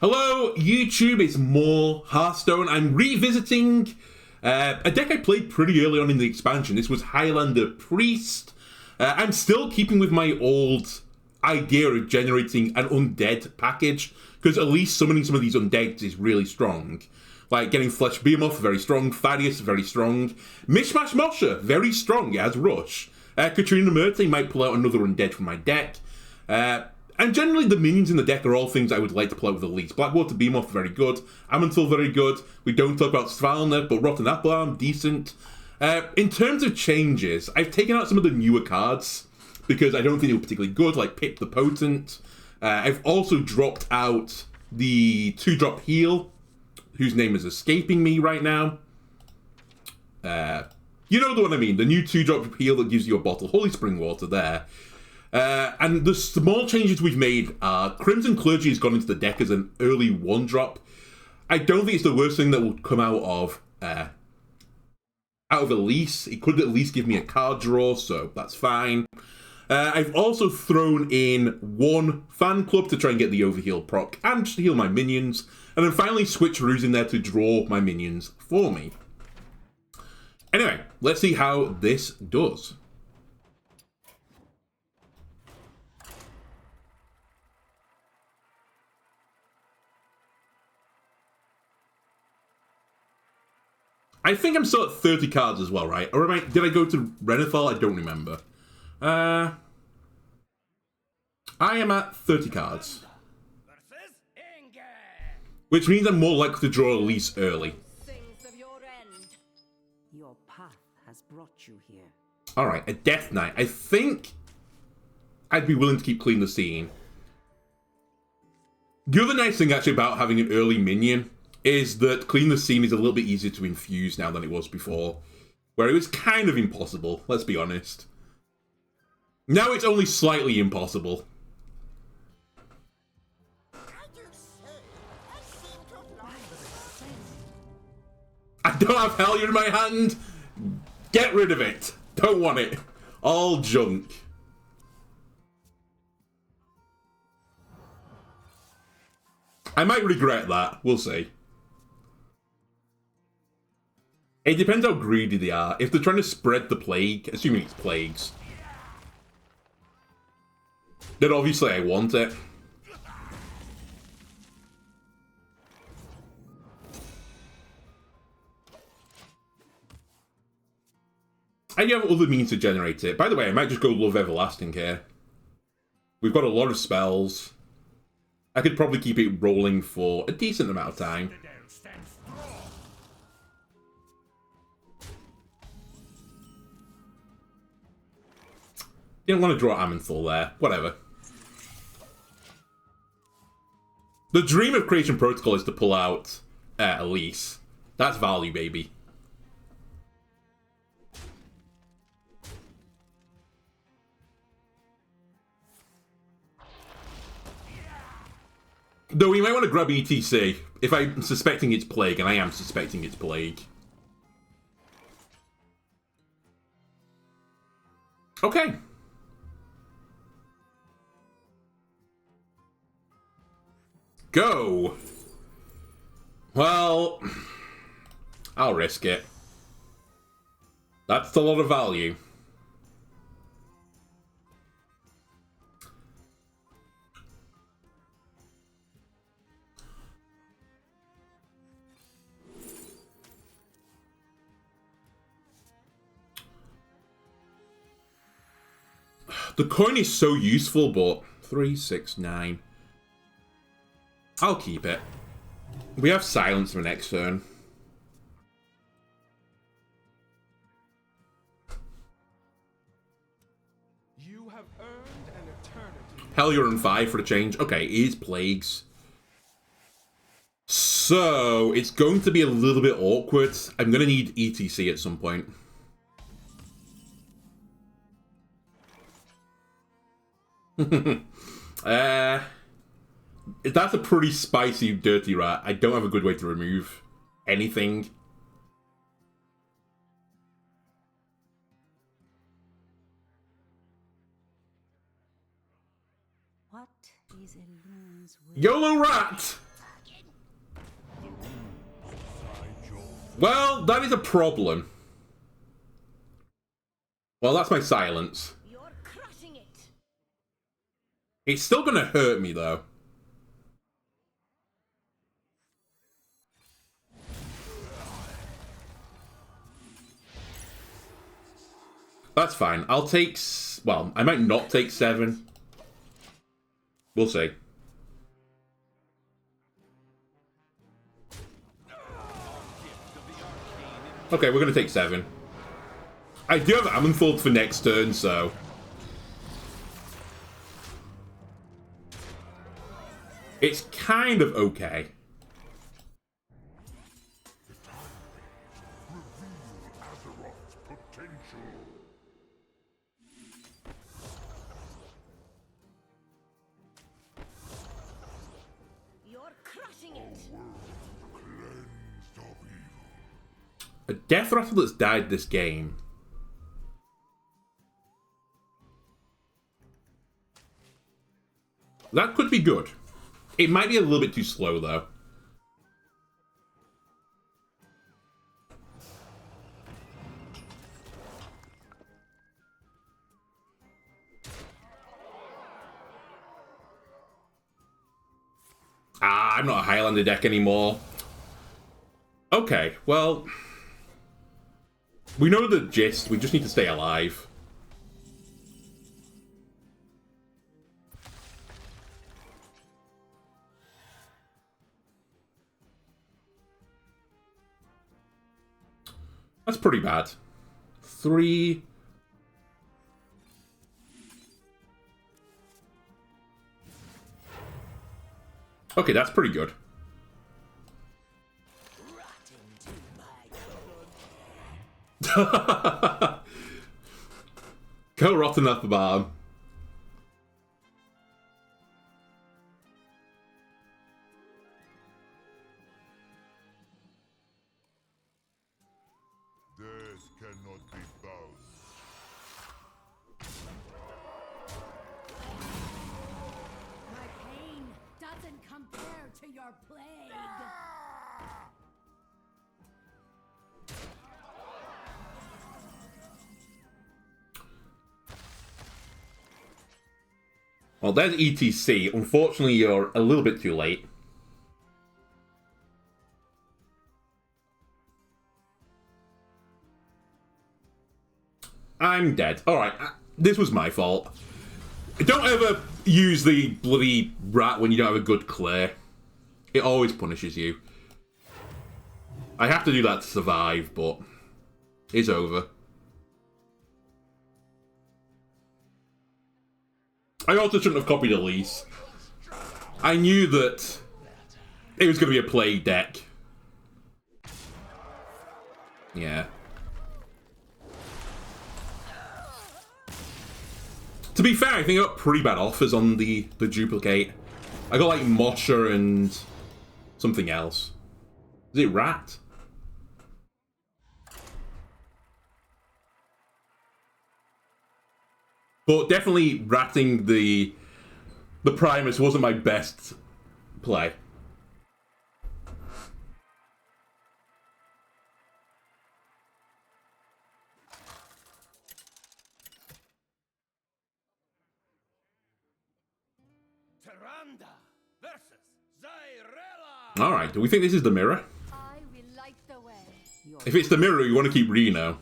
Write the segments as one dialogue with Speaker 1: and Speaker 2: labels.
Speaker 1: Hello, YouTube, it's more Hearthstone. I'm revisiting a deck I played pretty early on in the expansion. This was Highlander Priest. I'm still keeping with my old idea of generating an undead package, because at least summoning some of these undeads is really strong. Like getting Flesh Behemoth, very strong. Thaddeus, very strong. Mishmash Mosher, very strong, it has Rush. Katrina Murti might pull out another undead from my deck. And generally, the minions in the deck are all things I would like to play with the least. Blackwater Behemoth, very good. Amantul, very good. We don't talk about Svalna, but Rotten Applearm, decent. In terms of changes, I've taken out some of the newer cards because I don't think they were particularly good, like Pip the Potent. I've also dropped out the 2-drop heal, whose name is escaping me right now. You know the one I mean, the new 2-drop heal that gives you a bottle. Holy Spring Water there. And the small changes we've made are Crimson Clergy has gone into the deck as an early 1-drop. I don't think it's the worst thing that will come out of Elise. It could at least give me a card draw, so that's fine. I've also thrown in 1 fan club to try and get the overheal proc and just heal my minions. And then finally Switcheroo's in there to draw my minions for me. Anyway, let's see how this does. I think I'm still at 30 cards as well, right? Or did I go to Renethal? I don't remember. I am at 30 cards. Which means I'm more likely to draw Elise early.
Speaker 2: Your path has brought you here.
Speaker 1: Alright, a Death Knight. I think I'd be willing to keep Clean the Scene. The other nice thing actually about having an early minion is that Clean the Scene is a little bit easier to infuse now than it was before, where it was kind of impossible, let's be honest. Now it's only slightly impossible. I don't have Hellier in my hand! Get rid of it! Don't want it. All junk. I might regret that, we'll see. It depends how greedy they are. If they're trying to spread the plague, assuming it's plagues, then obviously I want it. I do have other means to generate it. By the way, I might just go Love Everlasting here. We've got a lot of spells. I could probably keep it rolling for a decent amount of time. Didn't want to draw Amanthul there. Whatever. The dream of Creation Protocol is to pull out Elise. That's value, baby. Though we might want to grab E.T.C. if I'm suspecting it's Plague, and I am suspecting it's Plague. Okay. Go! Well, I'll risk it. That's a lot of value. The coin is so useful, but 3, 6, 9. I'll keep it. We have silence for next turn.
Speaker 3: You have earned an eternity.
Speaker 1: Hellier and 5 for a change. Okay, it is plagues. So, it's going to be a little bit awkward. I'm going to need E.T.C. at some point. That's a pretty spicy dirty rat. I don't have a good way to remove anything.
Speaker 2: What is Elun's will?
Speaker 1: YOLO rat! Well, that is a problem. Well, that's my silence.
Speaker 4: You're crushing it.
Speaker 1: It's still gonna hurt me, though. That's fine. I'll take... Well, I might not take 7. We'll see. Okay, we're going to take 7. I do have Amenfold for next turn, so... It's kind of okay. A Death Rattle that's died this game. That could be good. It might be a little bit too slow, though. I'm not a Highlander deck anymore. Okay, well... We know the gist, we just need to stay alive. That's pretty bad. 3... Okay, that's pretty good. Go rotten up the bomb.
Speaker 5: Death cannot be bound.
Speaker 4: My pain doesn't compare to your plague.
Speaker 1: Well, there's E.T.C. Unfortunately, you're a little bit too late. I'm dead. Alright, this was my fault. Don't ever use the bloody rat when you don't have a good clear. It always punishes you. I have to do that to survive, but it's over. I also shouldn't have copied Elise. I knew that it was going to be a plague deck. Yeah. To be fair, I think I got pretty bad offers on the duplicate. I got like Mosher and something else. Is it Rat? But definitely ratting the Primus wasn't my best play. Alright, do we think this is the mirror?
Speaker 4: I will light the way.
Speaker 1: If it's the mirror, you want to keep Reno.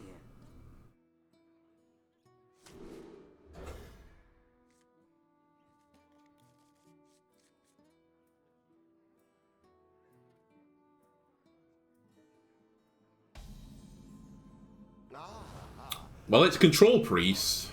Speaker 1: Well, it's Control Priest.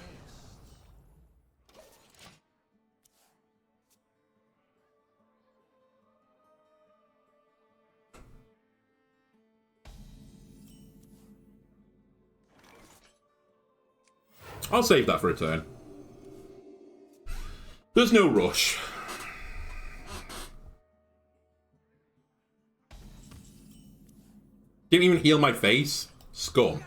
Speaker 1: I'll save that for a turn. There's no rush. Didn't even heal my face. Scum.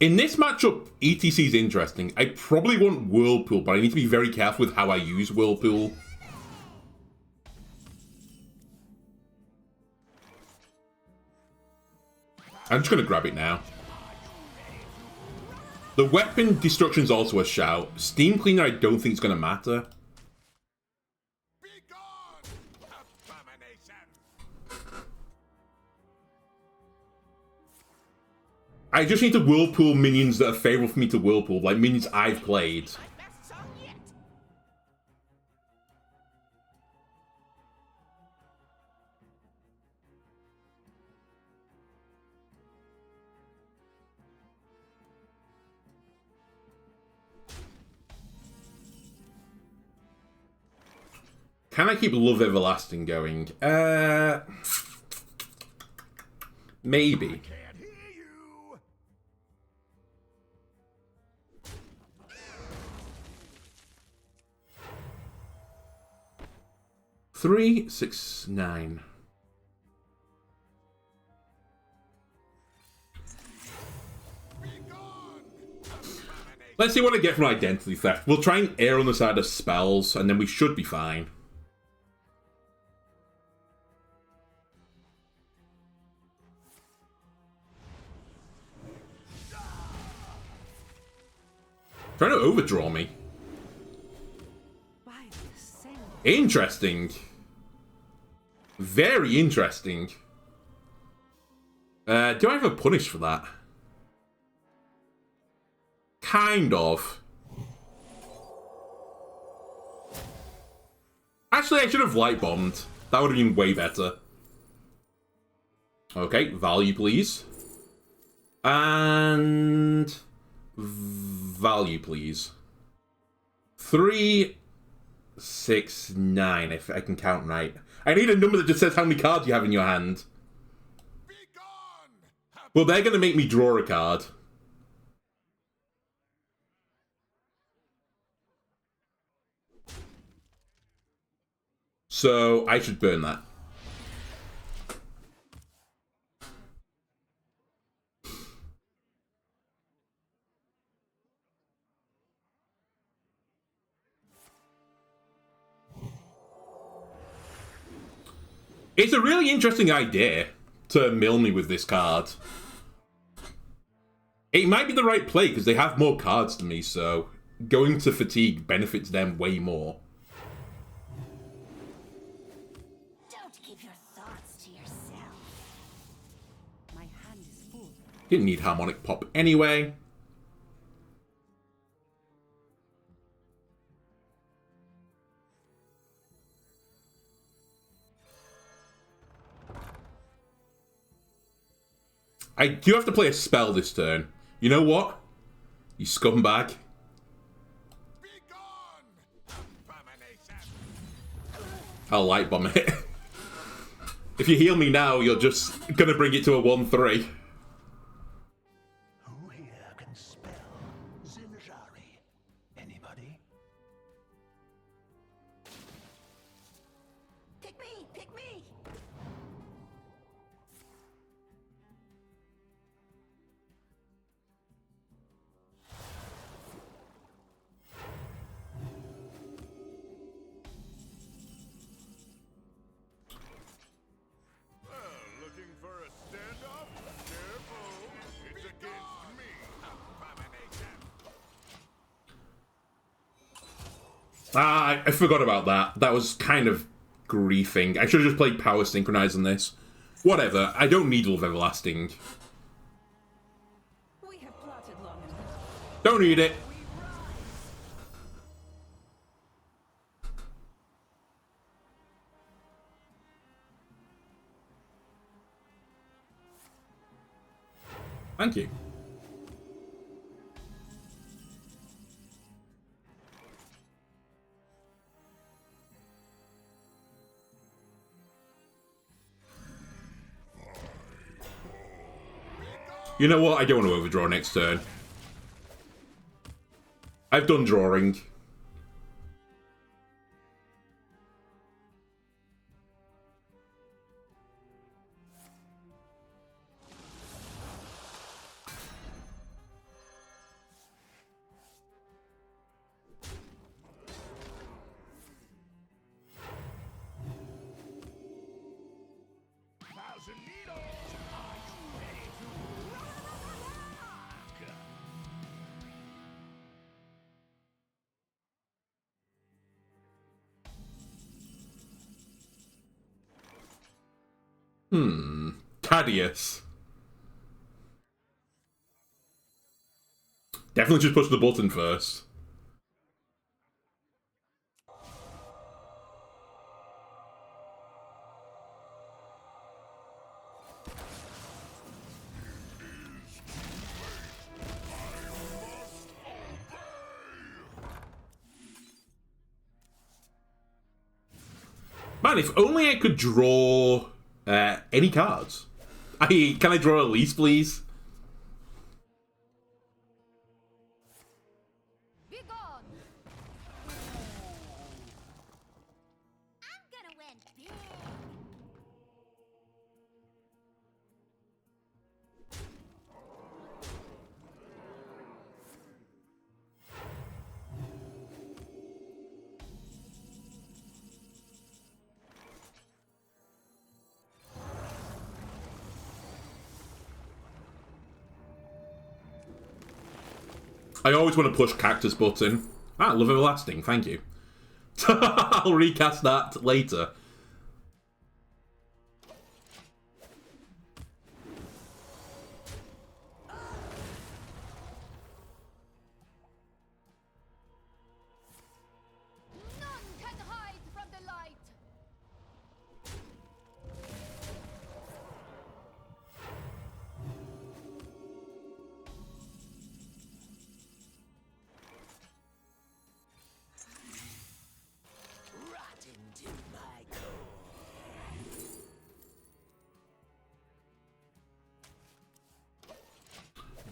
Speaker 1: In this matchup, E.T.C is interesting. I probably want Whirlpool, but I need to be very careful with how I use Whirlpool. I'm just going to grab it now. The weapon destruction's also a shout. Steamcleaner I don't think is going to matter. I just need to Whirlpool minions that are favorable for me to Whirlpool, like minions I've played. Can I keep Love Everlasting going? Maybe. 3, 6, 9. Let's see what I get from Identity Theft. We'll try and err on the side of spells, and then we should be fine. Trying to overdraw me. Interesting. Very interesting. Do I have a punish for that? Kind of. Actually, I should have light bombed. That would have been way better. Okay, value, please. And value, please. 3, 6, 9, if I can count right. I need a number that just says how many cards you have in your hand. Well, they're going to make me draw a card. So, I should burn that. It's a really interesting idea to mill me with this card. It might be the right play because they have more cards than me, so going to Fatigue benefits them way more.
Speaker 4: Don't keep your thoughts to yourself. My hand is full.
Speaker 1: Didn't need Harmonic Pop anyway. I do have to play a spell this turn. You know what? You scumbag. I'll light bomb it. If you heal me now, you're just gonna bring it to a 1-3.
Speaker 6: Who here can spell Zinjari? Anybody?
Speaker 4: Pick me! Pick me!
Speaker 5: Looking for a standoff? Careful, it's against me.
Speaker 1: Ah, I forgot about that. That was kind of griefing. I should have just played Power Synchronize on this. Whatever, I don't need Love Everlasting.
Speaker 4: We have plotted long enough.
Speaker 1: Don't need it. Thank you. You know what? I don't want to overdraw next turn. I've done drawing. Gaseous. Definitely just push the button first. Man, if only I could draw any cards. Can I draw a lease, please?
Speaker 4: Be gone. I'm gonna win big.
Speaker 1: I always want to push cactus button. Ah, love everlasting, thank you. I'll recast that later.
Speaker 4: None can hide from the light.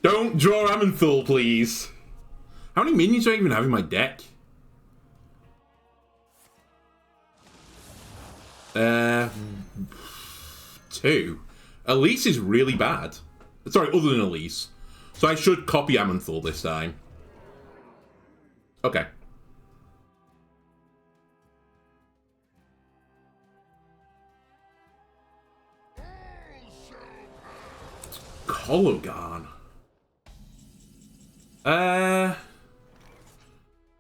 Speaker 1: Don't draw Amenthul, please. How many minions do I even have in my deck? Two. Elise is really bad. Sorry, other than Elise. So I should copy Amenthul this time. Okay. Hologon.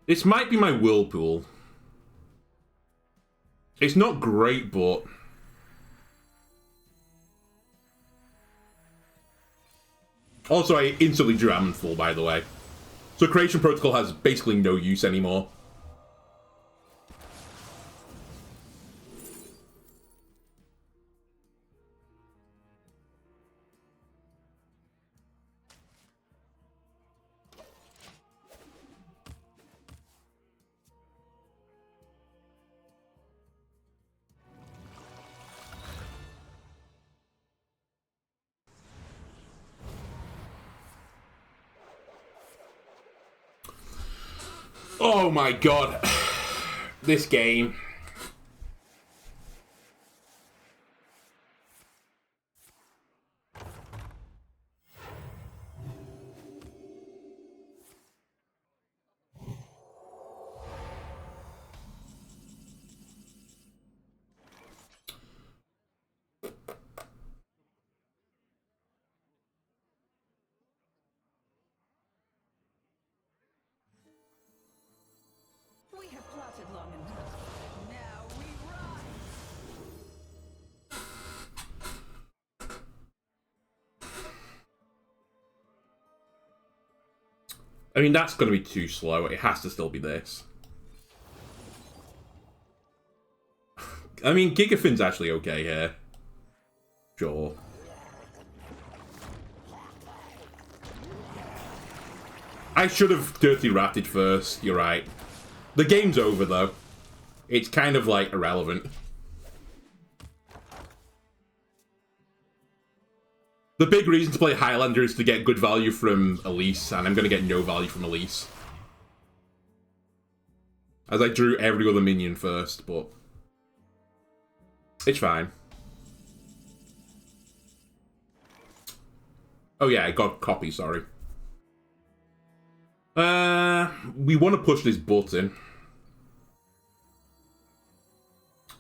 Speaker 1: This might be my Whirlpool. It's not great, but... Also, I instantly drew Amenthul, by the way. So Creation Protocol has basically no use anymore. Oh my god. This game.
Speaker 7: We have plotted long enough. Now we run.
Speaker 1: I mean, that's going to be too slow. It has to still be this. I mean, Gigafin's actually okay here. Sure. I should have Dirty Ratted first, you're right. The game's over, though. It's kind of, like, irrelevant. The big reason to play Highlander is to get good value from Elise, and I'm going to get no value from Elise. As I drew every other minion first, but... it's fine. Oh yeah, I got copy, sorry. We want to push this button.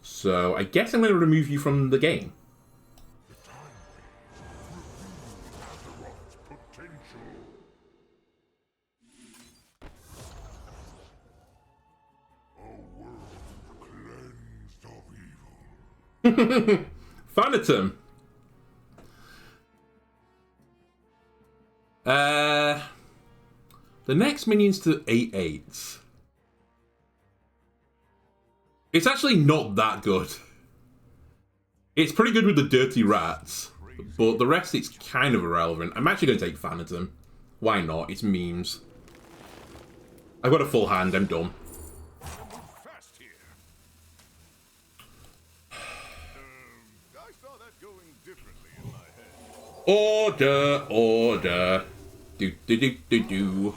Speaker 1: So, I guess I'm going to remove you from the game. Thanatum. The next minion's to 8/8. It's actually not that good. It's pretty good with the dirty rats, but the rest it's kind of irrelevant. I'm actually going to take Phantom. Why not? It's memes. I've got a full hand, I'm done.
Speaker 5: Fast here. I saw that going differently in my head.
Speaker 1: Order, order. Do, do, do, do, do.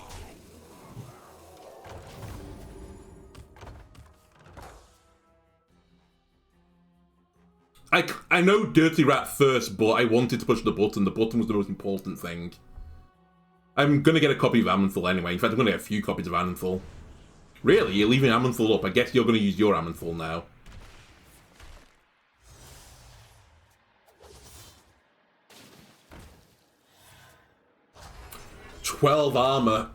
Speaker 1: I know Dirty Rat first, but I wanted to push the button. The button was the most important thing. I'm going to get a copy of Amanthal anyway. In fact, I'm going to get a few copies of Amanthal. Really? You're leaving Amanthal up? I guess you're going to use your Amanthal now. "12 armor.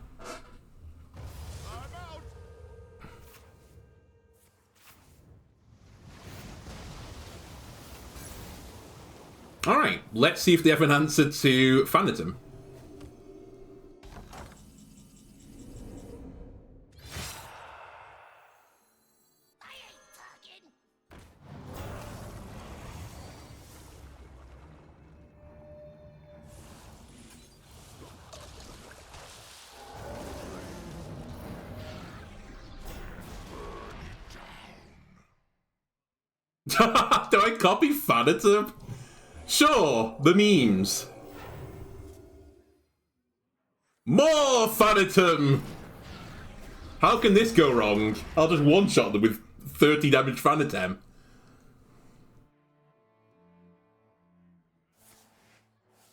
Speaker 1: Alright, let's see if they have an answer to Phantom. Do I copy Phantom? Sure, the memes. More Phantom! How can this go wrong? I'll just one-shot them with 30 damage Phantom.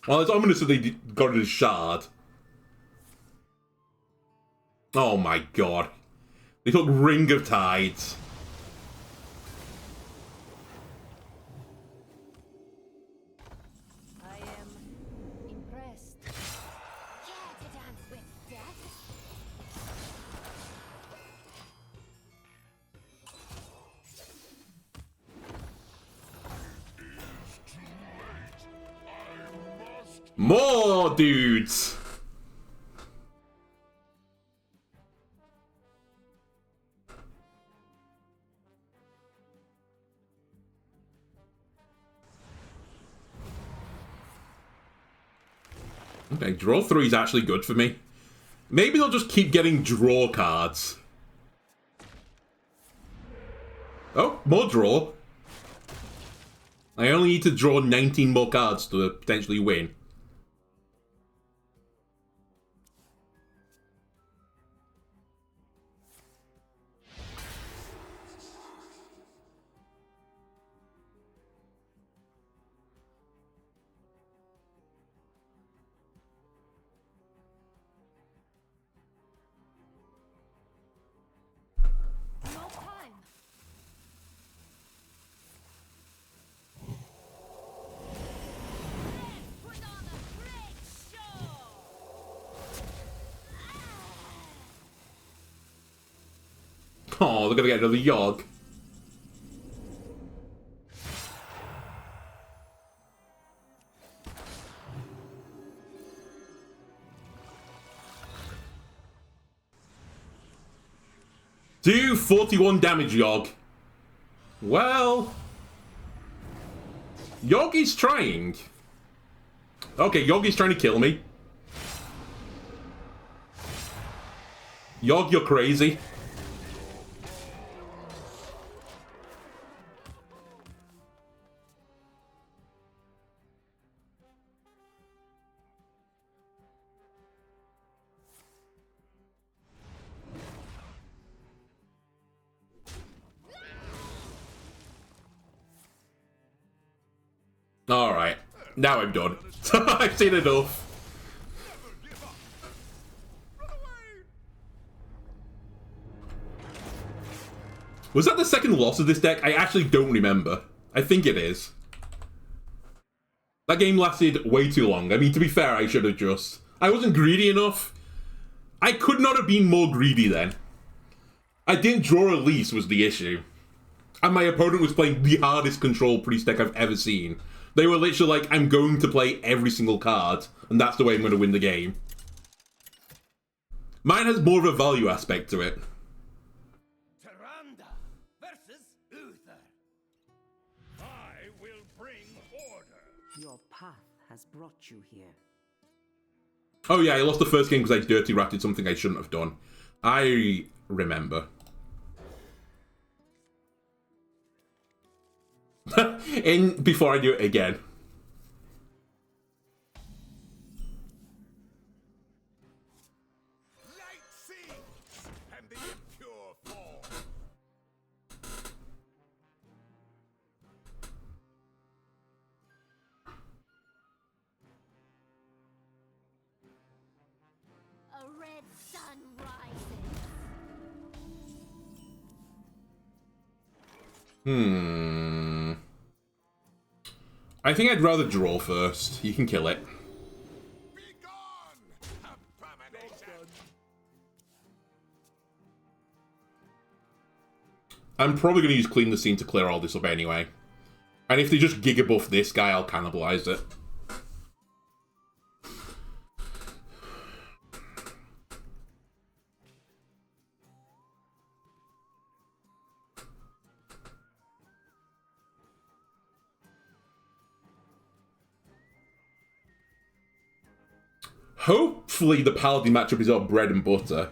Speaker 1: Well, it's ominous that they got it as Shard. Oh my god. They took Ring of Tides. More dudes! Okay, draw 3 is actually good for me. Maybe they'll just keep getting draw cards. Oh, more draw. I only need to draw 19 more cards to potentially win. Oh, they're gonna get another Yogg. Do 41 damage, Yogg. Well, Yogg is trying. Okay, Yogg is trying to kill me. Yogg, you're crazy. Alright, now I'm done. I've seen enough. Was that the second loss of this deck? I actually don't remember. I think it is. That game lasted way too long. I mean, to be fair, I should have just... I wasn't greedy enough. I could not have been more greedy then. I didn't draw a lease was the issue. And my opponent was playing the hardest control priest deck I've ever seen. They were literally like, I'm going to play every single card, and that's the way I'm going to win the game. Mine has more of a value aspect to it.
Speaker 3: Tyrande versus Uther. I will bring order.
Speaker 2: Your path has brought you here.
Speaker 1: Oh yeah, I lost the first game because I dirty ratted something I shouldn't have done. I remember. Before I do it again.
Speaker 5: Light seeds and the impure fall.
Speaker 4: A red sun rises.
Speaker 1: I think I'd rather draw first. You can kill it.
Speaker 5: Be gone, abomination.
Speaker 1: I'm probably going to use Clean the Scene to clear all this up anyway. And if they just giga buff this guy, I'll cannibalize it. Hopefully the Paladin matchup is our bread and butter.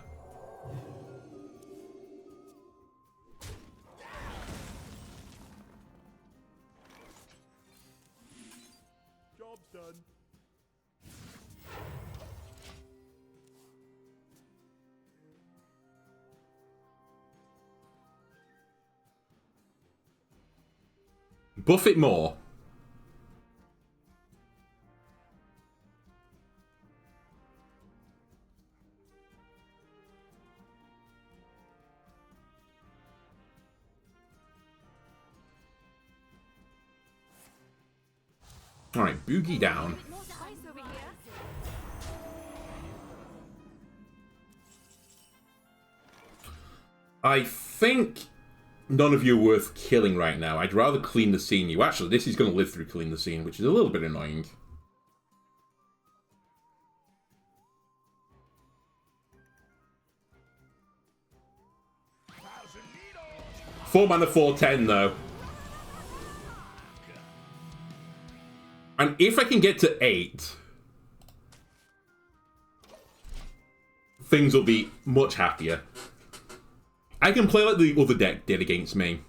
Speaker 3: Job's done.
Speaker 1: Buff it more. Alright, Boogie down. I think none of you are worth killing right now. I'd rather Clean the Scene you. Actually, this is going to live through Clean the Scene, which is a little bit annoying. Four mana 4/10 though. And if I can get to 8, things will be much happier. I can play like the other deck did against me.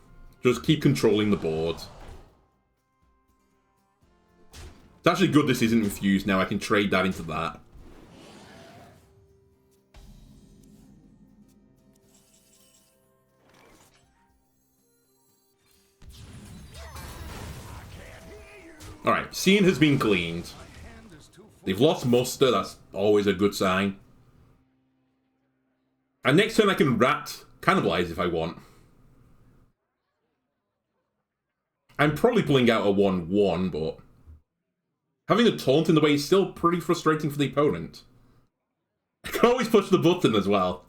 Speaker 1: Just keep controlling the board. It's actually good this isn't infused now. I can trade that into that. Alright, Scene has been cleaned. They've lost muster, that's always a good sign. And next turn I can rat Cannibalize if I want. I'm probably pulling out a 1/1, but having a taunt in the way is still pretty frustrating for the opponent. I can always push the button as well.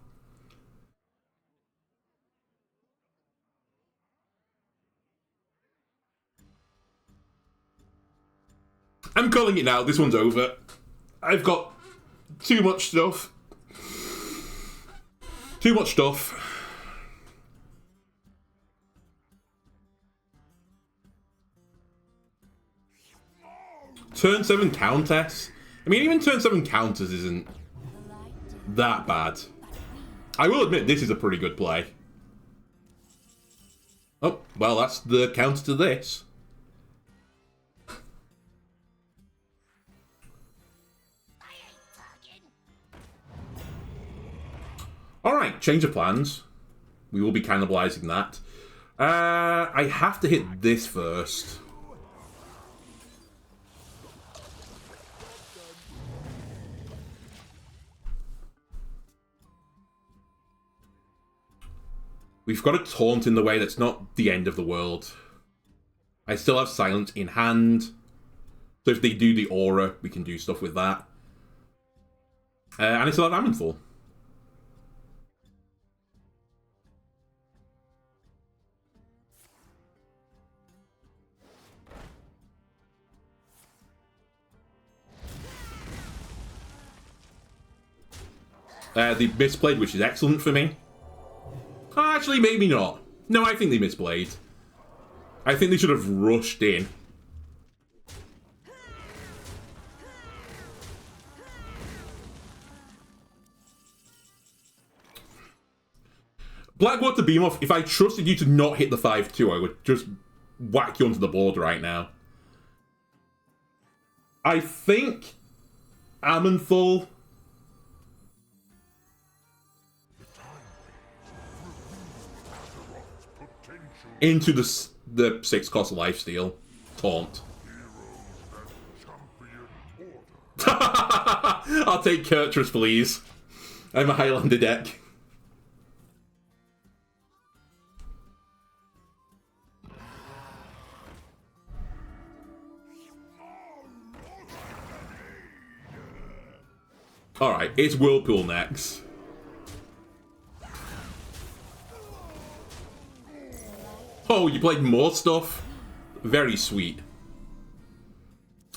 Speaker 1: I'm calling it now. This one's over. I've got too much stuff. Too much stuff. Turn 7 countess. I mean, even turn 7 counters isn't that bad. I will admit this is a pretty good play. Oh, well, that's the counter to this. Alright, change of plans. We will be cannibalizing that. I have to hit this first. We've got a taunt in the way that's not the end of the world. I still have silence in hand. So if they do the aura, we can do stuff with that. And I still have Amenthal. They misplayed, which is excellent for me. Actually, maybe not. No, I think they misplayed. I think they should have rushed in. Blackwater Beamoff, if I trusted you to not hit the 5-2, I would just whack you onto the board right now. I think Amanthul into the 6-cost lifesteal taunt. I'll take Kurtrus, please. I'm a Highlander deck. Alright, it's Whirlpool next. Oh, you played more stuff? Very sweet.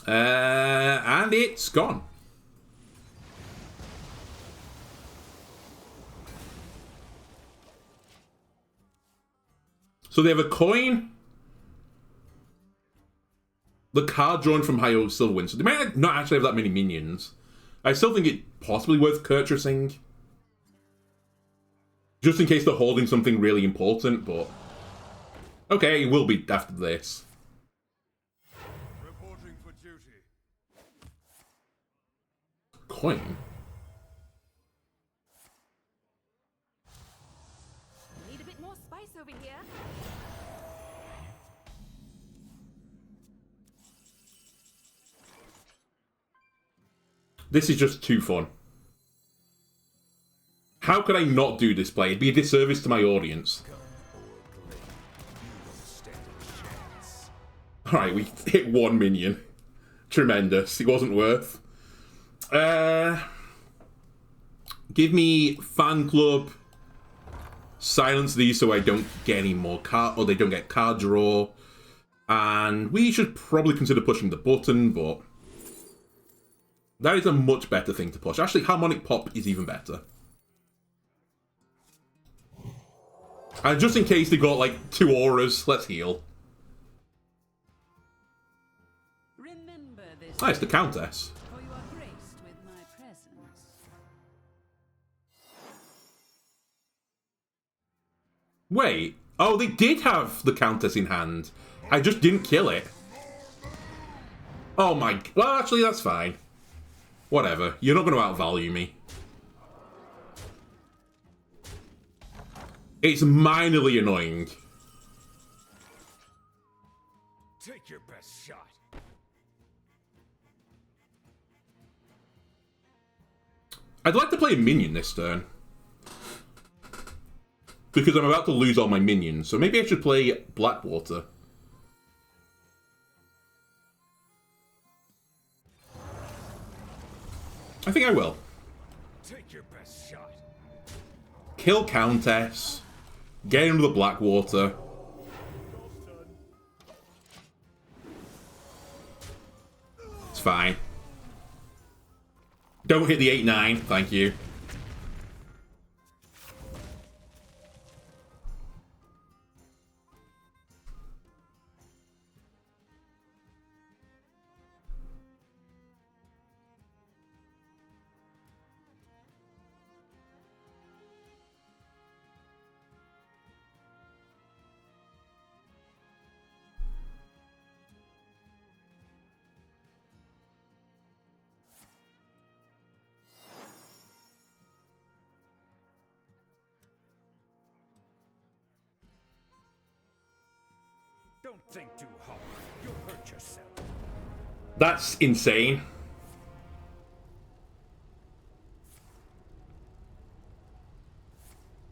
Speaker 1: And it's gone. So they have a coin, the card drawn from High Oak Silverwind. So they might not actually have that many minions. I still think it's possibly worth Kurtrusing. Just in case they're holding something really important, but... Okay, it will be after this.
Speaker 3: Reporting for duty.
Speaker 1: Coin?
Speaker 7: Need a bit more spice over here.
Speaker 1: This is just too fun. How could I not do this play? It'd be a disservice to my audience. Alright, we hit one minion. Tremendous. It wasn't worth. Give me Fan Club. Silence these so I don't get any more card, or they don't get card draw. And we should probably consider pushing the button, but that is a much better thing to push. Actually, Harmonic Pop is even better. And just in case they got like 2 auras, let's heal.
Speaker 7: Remember this.
Speaker 1: Ah, it's the Countess.
Speaker 7: For you are graced with my presence.
Speaker 1: Wait. Oh, they did have the Countess in hand. I just didn't kill it. Oh my... Well, actually, that's fine. Whatever. You're not going to outvalue me. It's minorly annoying.
Speaker 3: Take your best shot.
Speaker 1: I'd like to play a minion this turn. Because I'm about to lose all my minions, so maybe I should play Blackwater. I think I will.
Speaker 3: Take your best shot.
Speaker 1: Kill Countess. Get into the Blackwater. It's fine. Don't hit the 8-9, thank you.
Speaker 3: Don't think too hard. You'll hurt yourself.
Speaker 1: That's insane.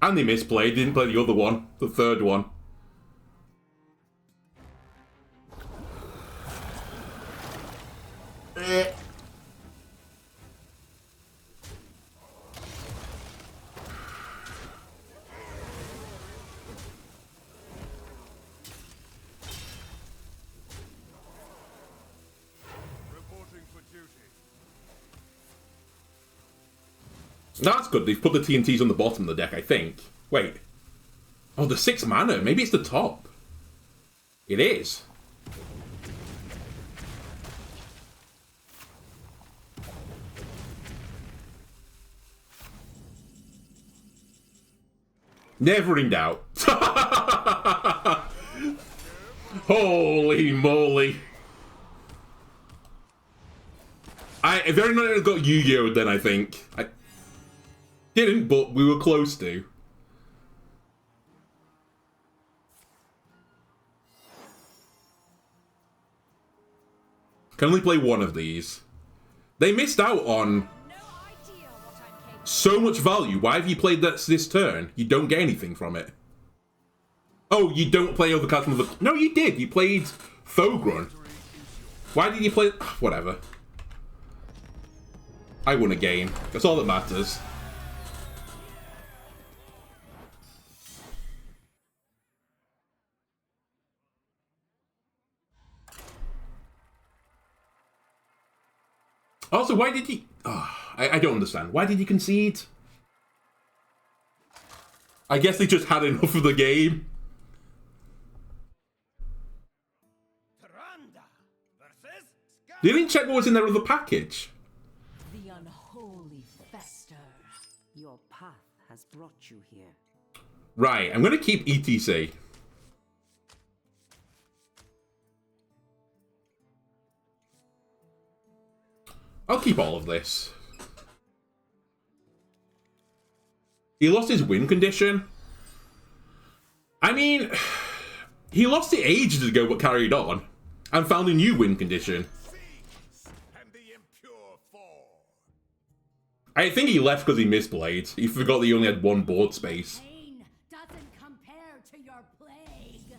Speaker 1: And they misplayed, didn't play the other one, the third one.
Speaker 3: Reporting for duty.
Speaker 1: That's good. They've put the TNTs on the bottom of the deck, I think. Wait. Oh, the 6 mana. Maybe it's the top. It is. Never in doubt. Holy moly. I very much got Yu-Gi-Oh! Then, I think. I didn't, but we were close to. Can only play one of these. They missed out on so much value. Why have you played this turn? You don't get anything from it. Oh, you don't play Overcast from the... No, you did. You played Thogrun. Why did you play... Whatever. I won a game. That's all that matters. Also, why did he... Oh, I don't understand. Why did he concede? I guess they just had enough of the game. They didn't check what was in their other package.
Speaker 2: The unholy fester.
Speaker 7: Your path has brought you here.
Speaker 1: Right, I'm going to keep E.T.C. I'll keep all of this. He lost his win condition. I mean, he lost it ages ago but carried on. And found a new win condition. I think he left because he misplayed. He forgot that he only had one board space.
Speaker 4: Pain doesn't compare to your plague.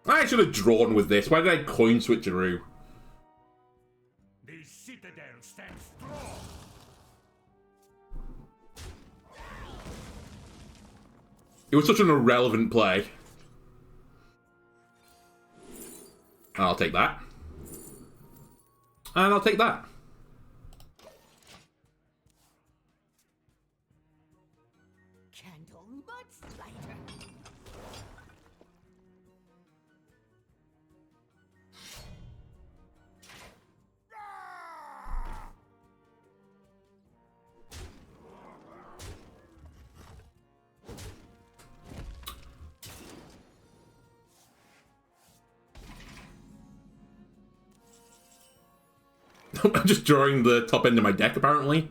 Speaker 1: I should have drawn with this. Why did I coin Switcheroo?
Speaker 3: The citadel stands strong.
Speaker 1: It was such an irrelevant play. I'll take that. And I'll take that.
Speaker 4: Candle mudslider.
Speaker 1: I'm just drawing the top end of my deck, apparently.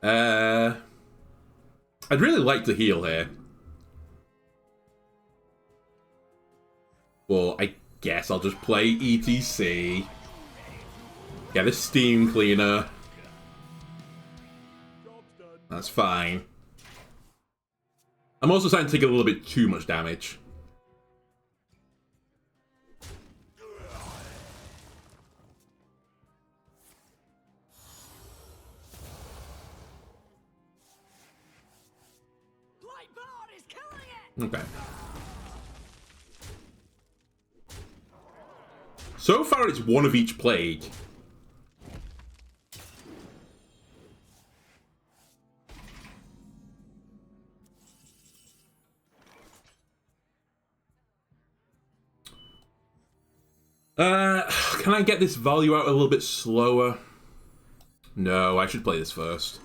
Speaker 1: I'd really like to heal here. Well, I guess I'll just play E.T.C. Get a Steamcleaner. That's fine. I'm also starting to take a little bit too much damage. Okay. So far, it's one of each plague. Can I get this value out a little bit slower? No, I should play this first.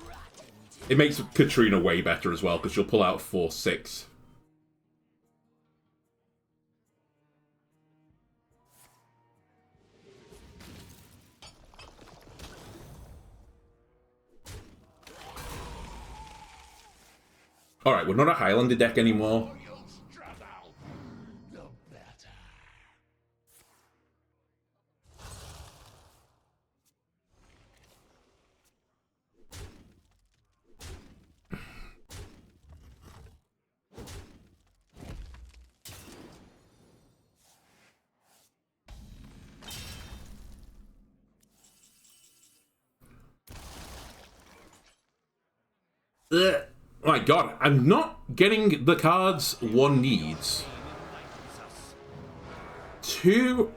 Speaker 1: It makes Katrina way better as well, because she'll pull out 4/6. Alright, we're not a Highlander deck anymore. Oh my god, I'm not getting the cards one needs. 2,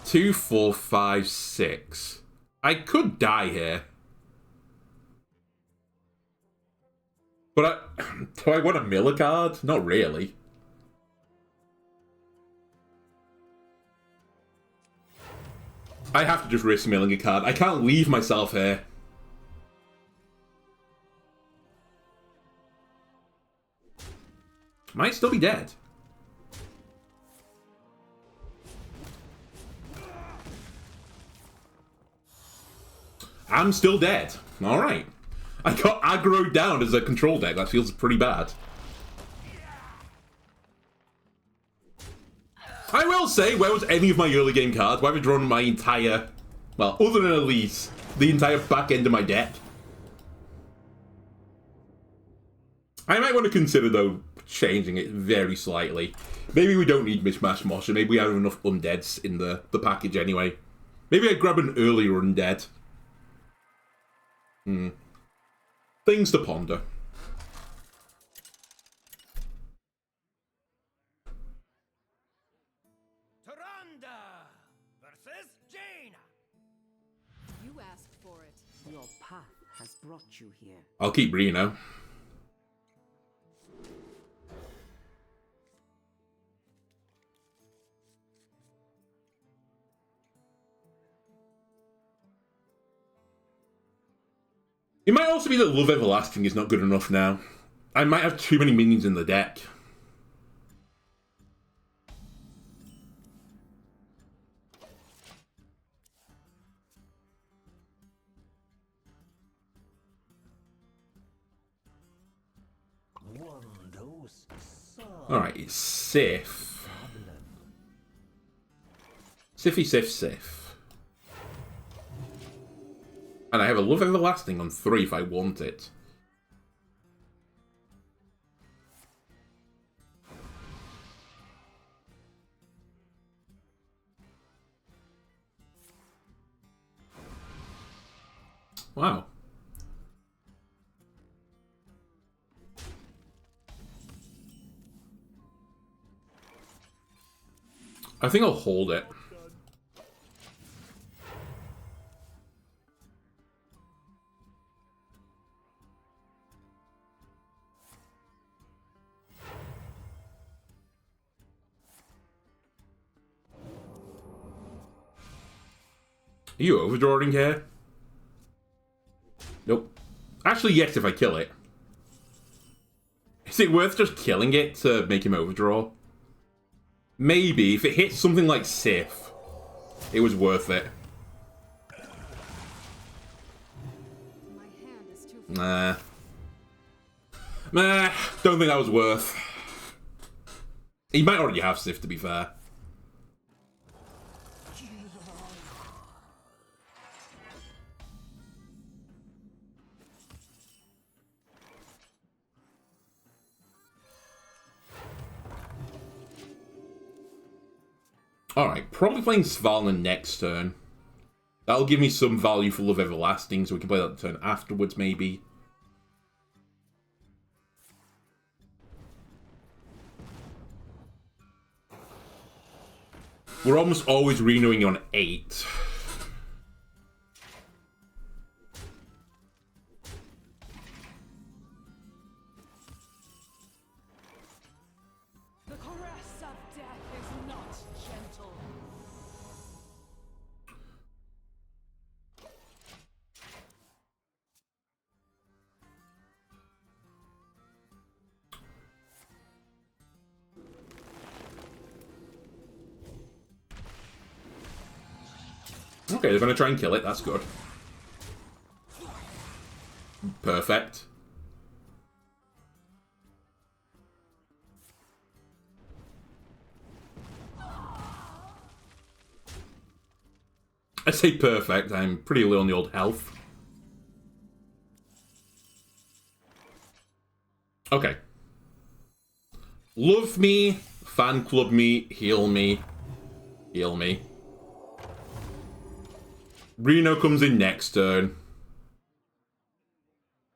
Speaker 1: 2, 4, 5, 6. I could die here. But do I want to mill a card? Not really. I have to just risk milling a card. I can't leave myself here. Might still be dead. I'm still dead. Alright. I got aggroed down as a control deck. That feels pretty bad. I will say, where was any of my early game cards? Why have I drawn my entire... Well, other than Elise, the entire back end of my deck? I might want to consider, though, changing it very slightly. Maybe we don't need Mishmash Mosh, and maybe we have enough undeads in the package anyway. Maybe I grab an earlier undead. Things to ponder.
Speaker 3: Taranda versus Jaina.
Speaker 7: You asked for it.
Speaker 2: Your path has brought you here.
Speaker 1: I'll keep Reno. It might also be that Love Everlasting is not good enough now. I might have too many minions in the deck. Alright, it's Sif. Siffy Sif Sif. And I have a Love Everlasting on 3 if I want it. Wow. I think I'll hold it. Are you overdrawing here? Nope. Actually, yes, if I kill it. Is it worth just killing it to make him overdraw? Maybe. If it hits something like Sif, it was worth it.
Speaker 7: My hand is too
Speaker 1: Nah. Nah, don't think that was worth. He might already have Sif, to be fair. Alright, probably playing Svalna next turn. That'll give me some value for Love Everlasting, so we can play that turn afterwards, maybe. We're almost always renewing on 8.
Speaker 7: The caress of death is not gentle.
Speaker 1: Okay, they're going to try and kill it. That's good. Perfect. I say perfect. I'm pretty low on the old health. Okay. Love me, fan club me, heal me, heal me. Reno comes in next turn.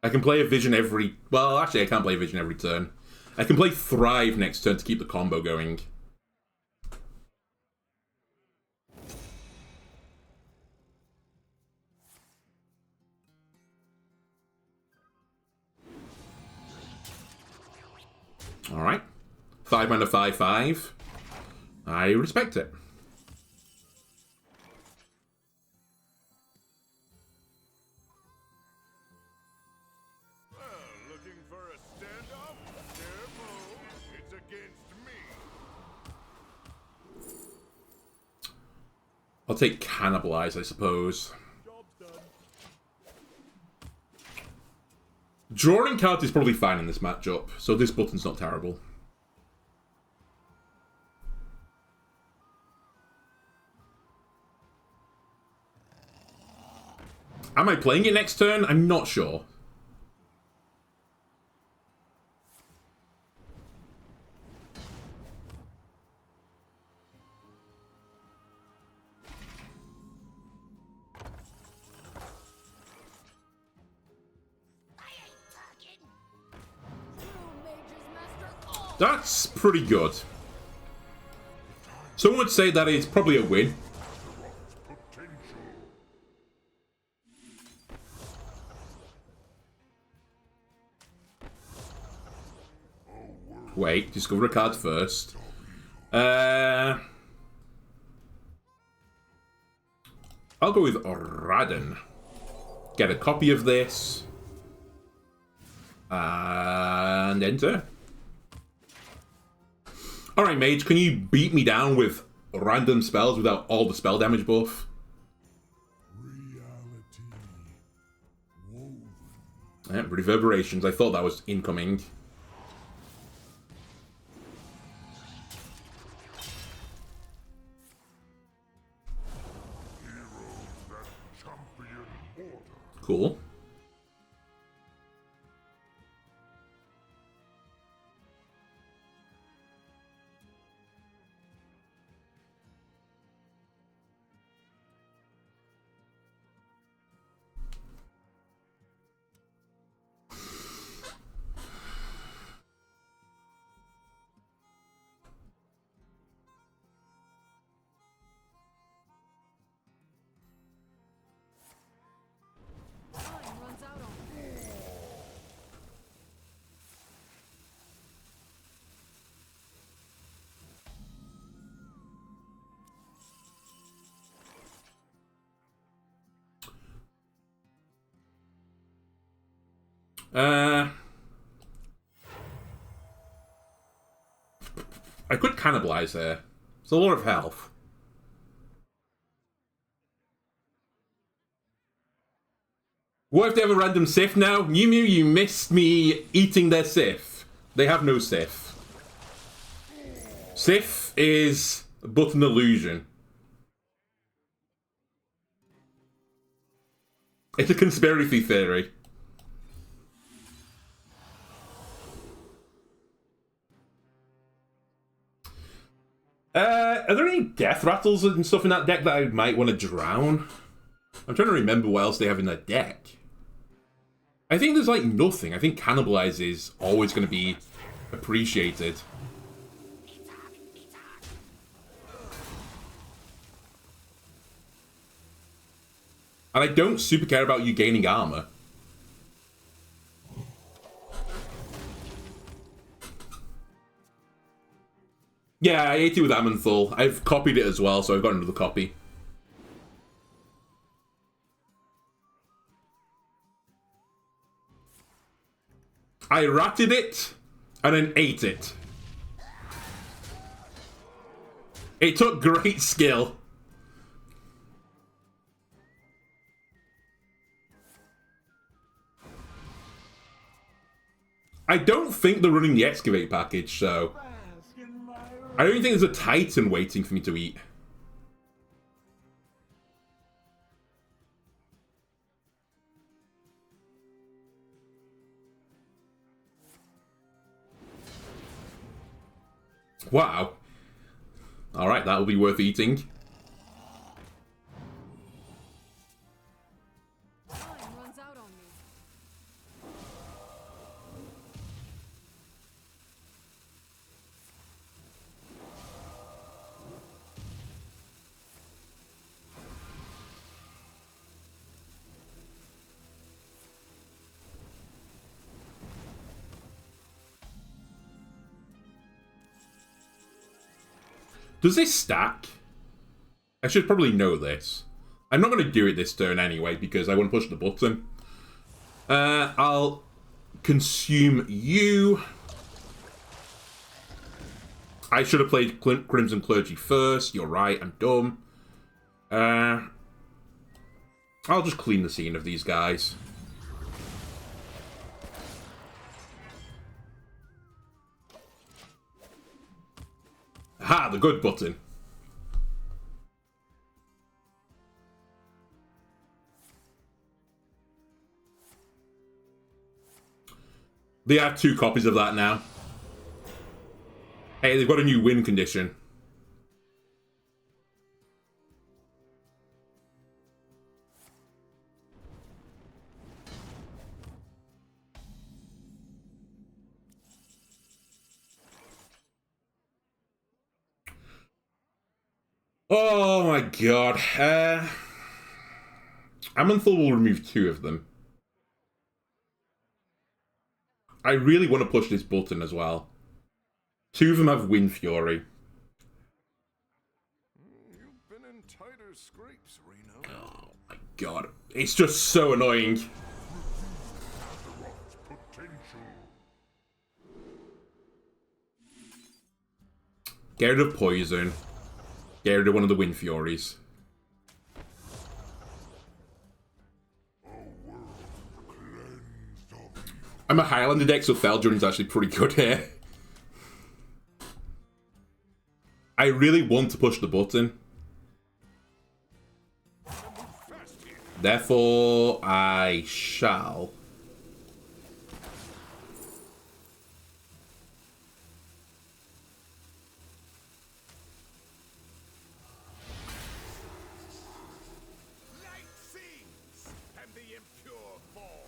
Speaker 1: I can play a Vision every... Well, actually, I can't play a Vision every turn. I can play Thrive next turn to keep the combo going. Alright. 5 mana 5/5. I respect it.
Speaker 5: Looking for a standoff? Careful, it's against me.
Speaker 1: I'll take Cannibalize, I suppose.
Speaker 5: Job's done.
Speaker 1: Drawing cards is probably fine in this matchup, so this button's not terrible. Am I playing it next turn? I'm not sure. That's pretty good. Someone would say that it's probably a win. Wait, discover a card first. I'll go with Radin. Get a copy of this. And enter. Alright, Mage, can you beat me down with random spells without all the spell damage buff? Yeah, reverberations. I thought that was incoming. Cool. I could Cannibalize there. It's a lot of health. What if they have a random Sith now? Mew, you missed me eating their Sith. They have no Sith. Sith is but an illusion. It's a conspiracy theory. Are there any death rattles and stuff in that deck that I might want to drown? I'm trying to remember what else they have in that deck. I think there's like nothing. I think Cannibalize is always going to be appreciated. And I don't super care about you gaining armor. Yeah, I ate it with Amenthal. I've copied it as well, so I've got another copy. I ratted it, and then ate it. It took great skill. I don't think they're running the Excavate package, so... I don't think there's a Titan waiting for me to eat. Wow. Alright, that'll be worth eating. Does this stack? I should probably know this. I'm not going to do it this turn anyway, because I want to push the button. I'll consume you. I should have played Crimson Clergy first. You're right, I'm dumb. I'll just clean the scene of these guys. Ha, the good button. They have 2 copies of that now. Hey, they've got a new win condition. Oh my god. Amanthal will remove 2 of them. I really want to push this button as well. 2 of them have Wind Fury.
Speaker 5: You've been in tighter scrapes, Reno.
Speaker 1: Oh my god. It's just so annoying. Get rid of Poison. Get rid of one of the Wind Furies. I'm a Highlander deck, so Feldrun's actually pretty good here. I really want to push the button. Therefore, I shall.
Speaker 5: Light sings, and the impure fall.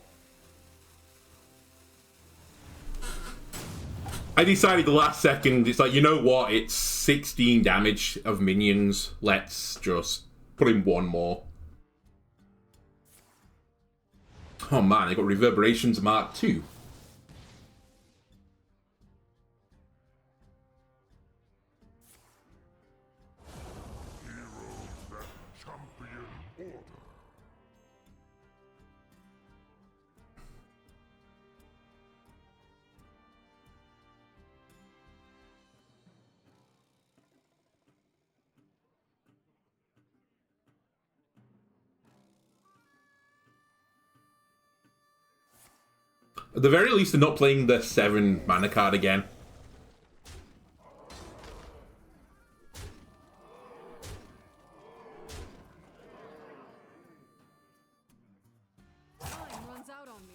Speaker 1: I decided the last second, it's like, you know what, it's 16 damage of minions. Let's just put in 1 more. Oh man, I got Reverberations Mark 2. At the very least, they're not playing the 7 mana card again.
Speaker 7: Time runs out on me.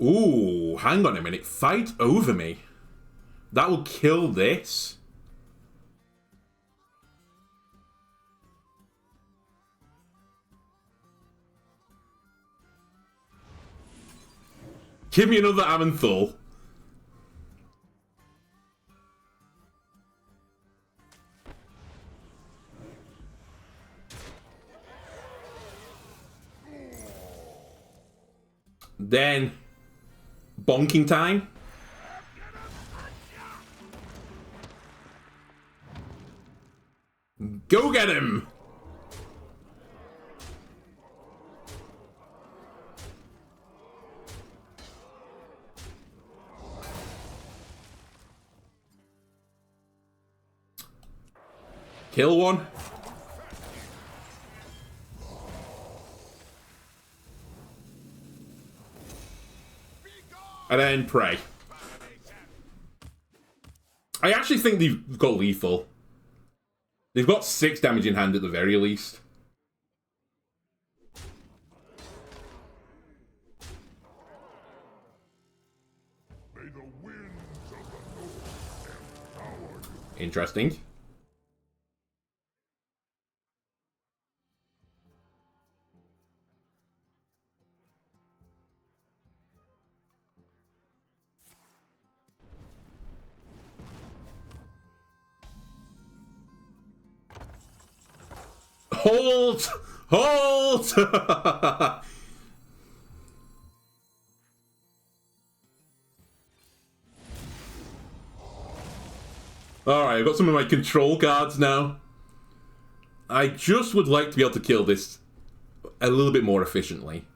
Speaker 1: Ooh, hang on a minute. Fight over me. That will kill this. Give me another Amanthal. Then, bonking time. Go get him! Kill one. And then pray. I actually think they've got lethal. They've got 6 damage in hand at the very least. Interesting. Hold! Hold! Alright, I've got some of my control cards now. I just would like to be able to kill this a little bit more efficiently.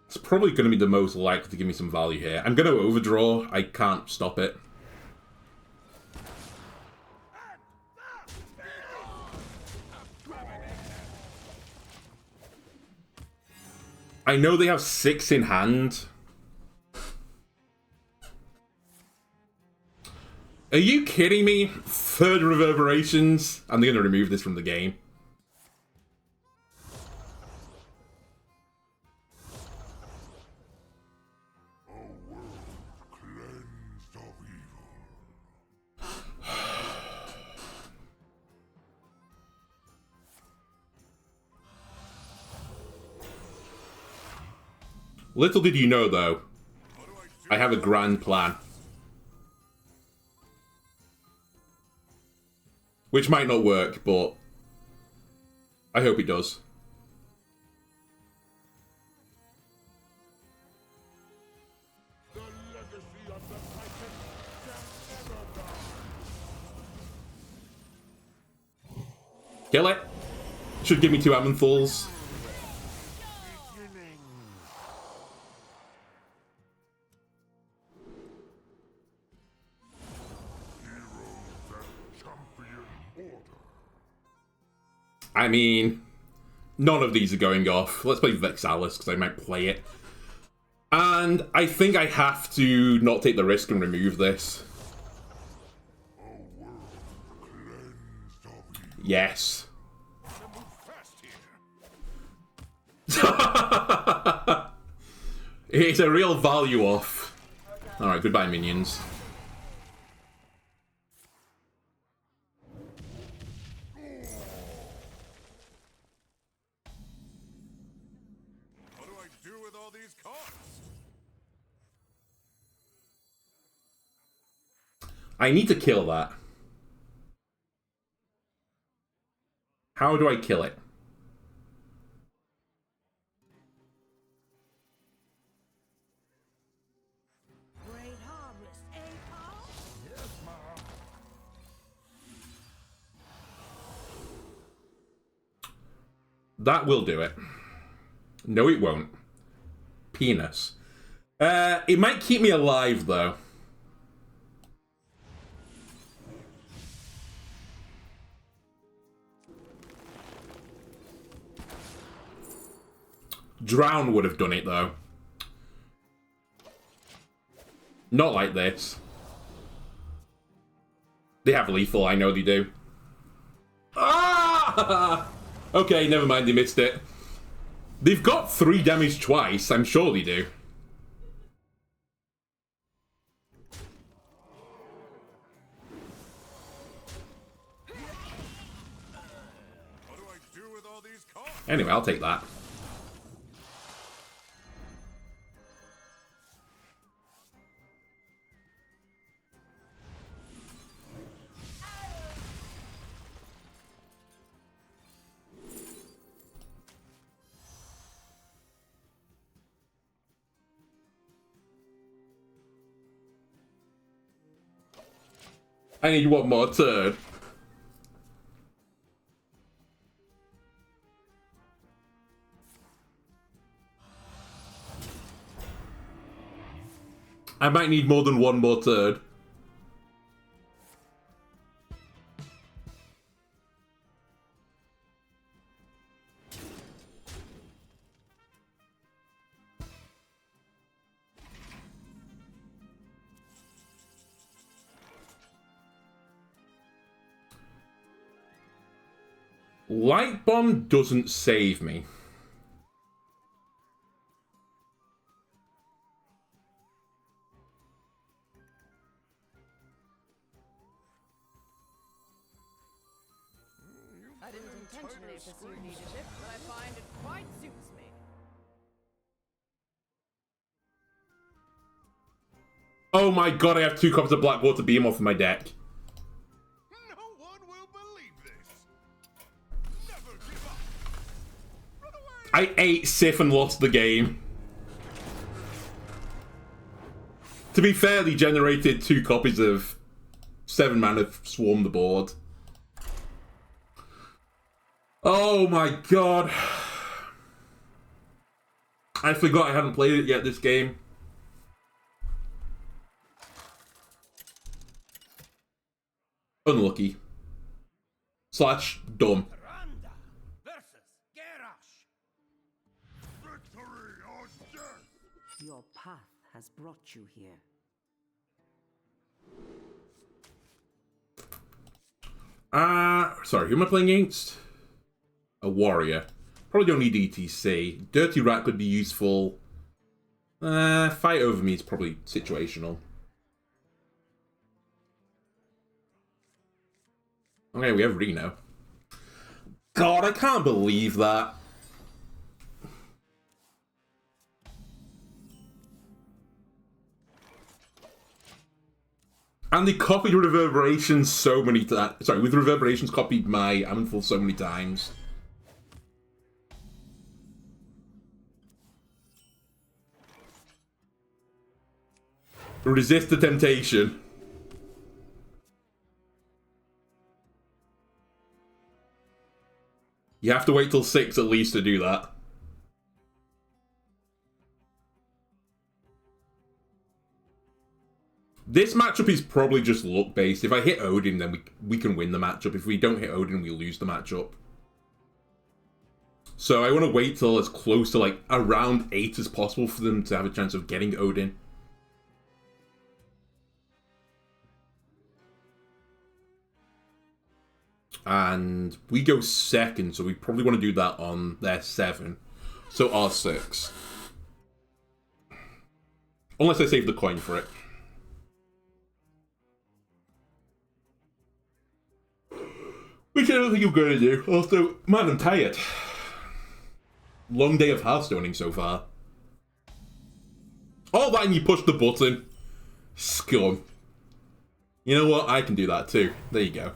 Speaker 1: It's probably going to be the most likely to give me some value here. I'm going to overdraw. I can't stop it. I know they have 6 in hand. Are you kidding me? Third reverberations? I'm going to remove this from the game. Little did you know, though, I have a grand plan. Which might not work, but I hope it does. Kill it. Should give me 2 Amanthalls. I mean, none of these are going off. Let's play Vexalis, because I might play it. And I think I have to not take the risk and remove this. Yes. It's a real value off. Alright, goodbye, minions. I need to kill that. How do I kill it?
Speaker 7: Great harvest, eh, Paul?
Speaker 3: Yes, Mom.
Speaker 1: That will do it. No, it won't. Penis. It might keep me alive, though. Drown would have done it, though. Not like this. They have lethal, I know they do. Ah! Okay, never mind, they missed it. They've got 3 damage twice, I'm sure they do.
Speaker 5: What do I do with all these cards?
Speaker 1: Anyway, I'll take that. I need one more turn. I might need more than one more turn. Light Bomb doesn't save me.
Speaker 7: intentionally pursued leadership, but I find it quite suits me.
Speaker 1: Oh my god, I have 2 copies of Blackwater Behemoth in my deck.
Speaker 5: No one will believe this. Never give up. Run away.
Speaker 1: I ate Sif and lost the game. To be fair, they generated 2 copies of 7 mana Swarm the board. Oh my god. I forgot I hadn't played it yet this game. Unlucky. Slash dumb.
Speaker 3: Randa versus Garrosh.
Speaker 5: Victory or death.
Speaker 2: Your path has brought you here.
Speaker 1: Sorry, who am I playing against? A warrior. Probably don't need E.T.C. Dirty Rat could be useful. Fight over me is probably situational. Okay, we have Reno. God, I can't believe that. And they copied Reverberations so many times. Sorry, with Reverberations copied my Amanful so many times. Resist the temptation. You have to wait till 6 at least to do that. This matchup is probably just luck-based. If I hit Odin, then we can win the matchup. If we don't hit Odin, we lose the matchup. So I want to wait till as close to like around 8 as possible for them to have a chance of getting Odin. And we go second, so we probably want to do that on their 7. So R6. Unless I save the coin for it. Which I don't think you're going to do. Also, man, I'm tired. Long day of Hearthstoning so far. All that and you push the button. Scum. You know what? I can do that too. There you go.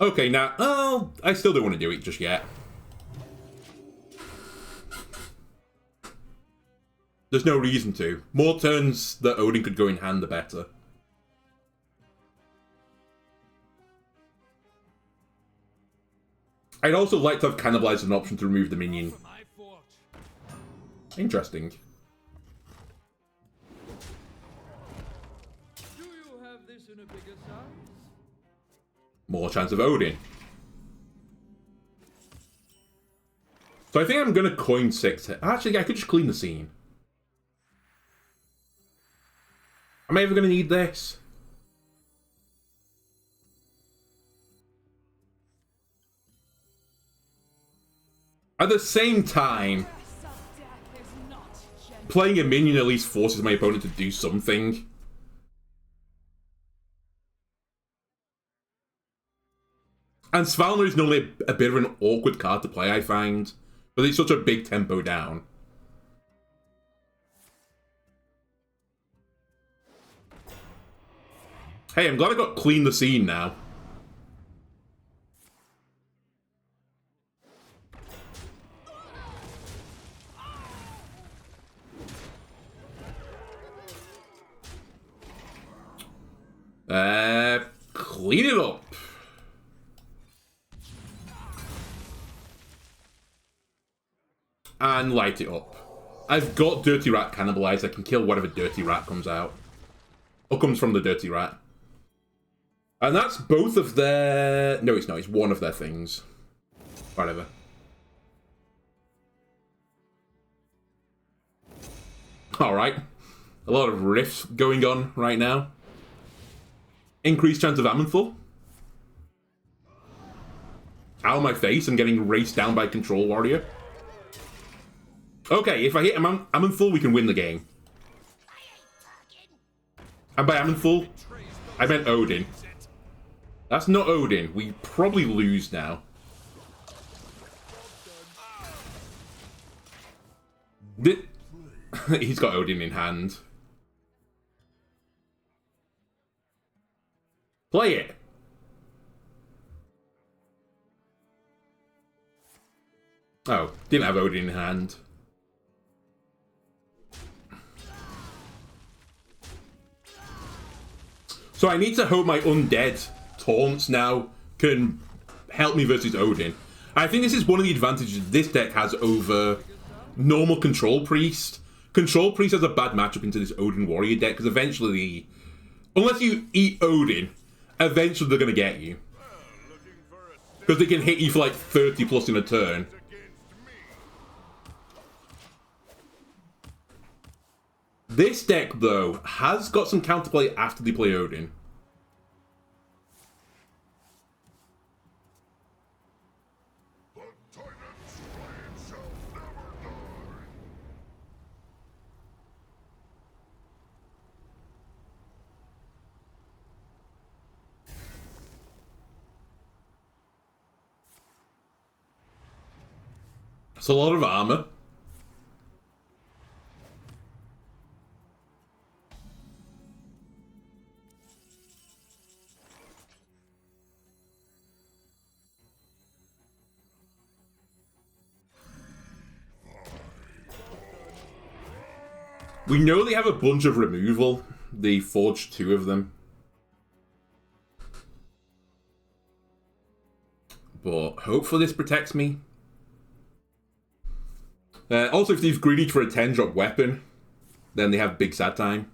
Speaker 1: Okay, now, oh, I still don't want to do it just yet. There's no reason to. More turns that Odin could go in hand, the better. I'd also like to have Cannibalize as an option to remove the minion. Interesting.
Speaker 3: Do you have this in a bigger size?
Speaker 1: More chance of Odin. So I think I'm going to coin 6. Actually, I could just clean the scene. Am I ever going to need this? At the same time, playing a minion at least forces my opponent to do something. And Svalner is normally a bit of an awkward card to play, I find. But it's such a big tempo down. Hey, I'm glad I got clean the scene now. Clean it up. And light it up. I've got Dirty Rat Cannibalize. I can kill whatever Dirty Rat comes out. Or comes from the Dirty Rat. And that's both of their... No, it's not. It's one of their things. Whatever. Alright. A lot of rifts going on right now. Increased chance of Amanful. out of my face and getting raced down by Control Warrior. Okay, if I hit Ammon full, we can win the game. And by Ammon full, I meant Odin. That's not Odin. We probably lose now. He's got Odin in hand. Play it. Oh, didn't have Odin in hand. So I need to hope my undead taunts now can help me versus Odin. I think this is one of the advantages this deck has over normal Control Priest. Control Priest has a bad matchup into this Odin Warrior deck because eventually, unless you eat Odin, eventually they're going to get you. Because they can hit you for like 30 plus in a turn. This deck, though, has got some counterplay after they play Odin. It's a lot of armor. We know they have a bunch of removal. They forged 2 of them. But hopefully this protects me. Also, if they've greedied for a 10-drop weapon, then they have big sad time.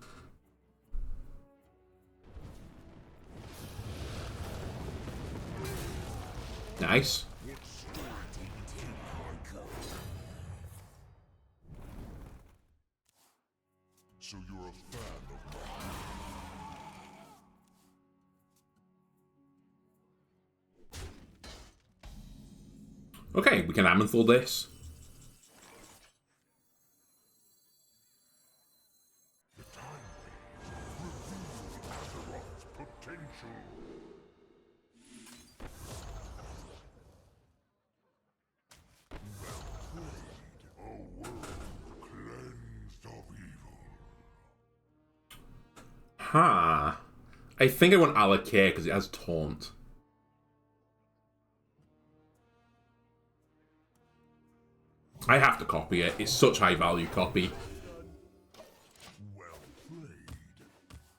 Speaker 1: Nice.
Speaker 5: So you're a fan of mine.
Speaker 1: Okay, we can Ammonthal this. Huh. I think I want Alakir because it has Taunt. I have to copy it. It's such high value copy.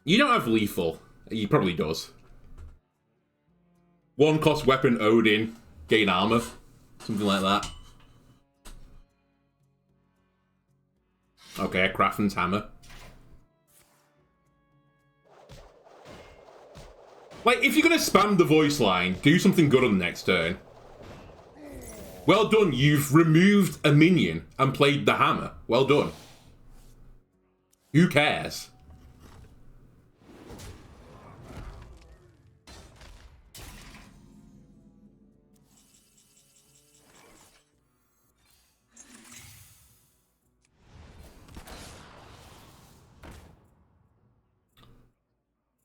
Speaker 1: You don't have Lethal. He probably does. 1 cost weapon Odin, gain armor. Something like that. Okay, Craftsman's Hammer. Like, if you're going to spam the voice line, do something good on the next turn. Well done, you've removed a minion and played the hammer. Well done. Who cares?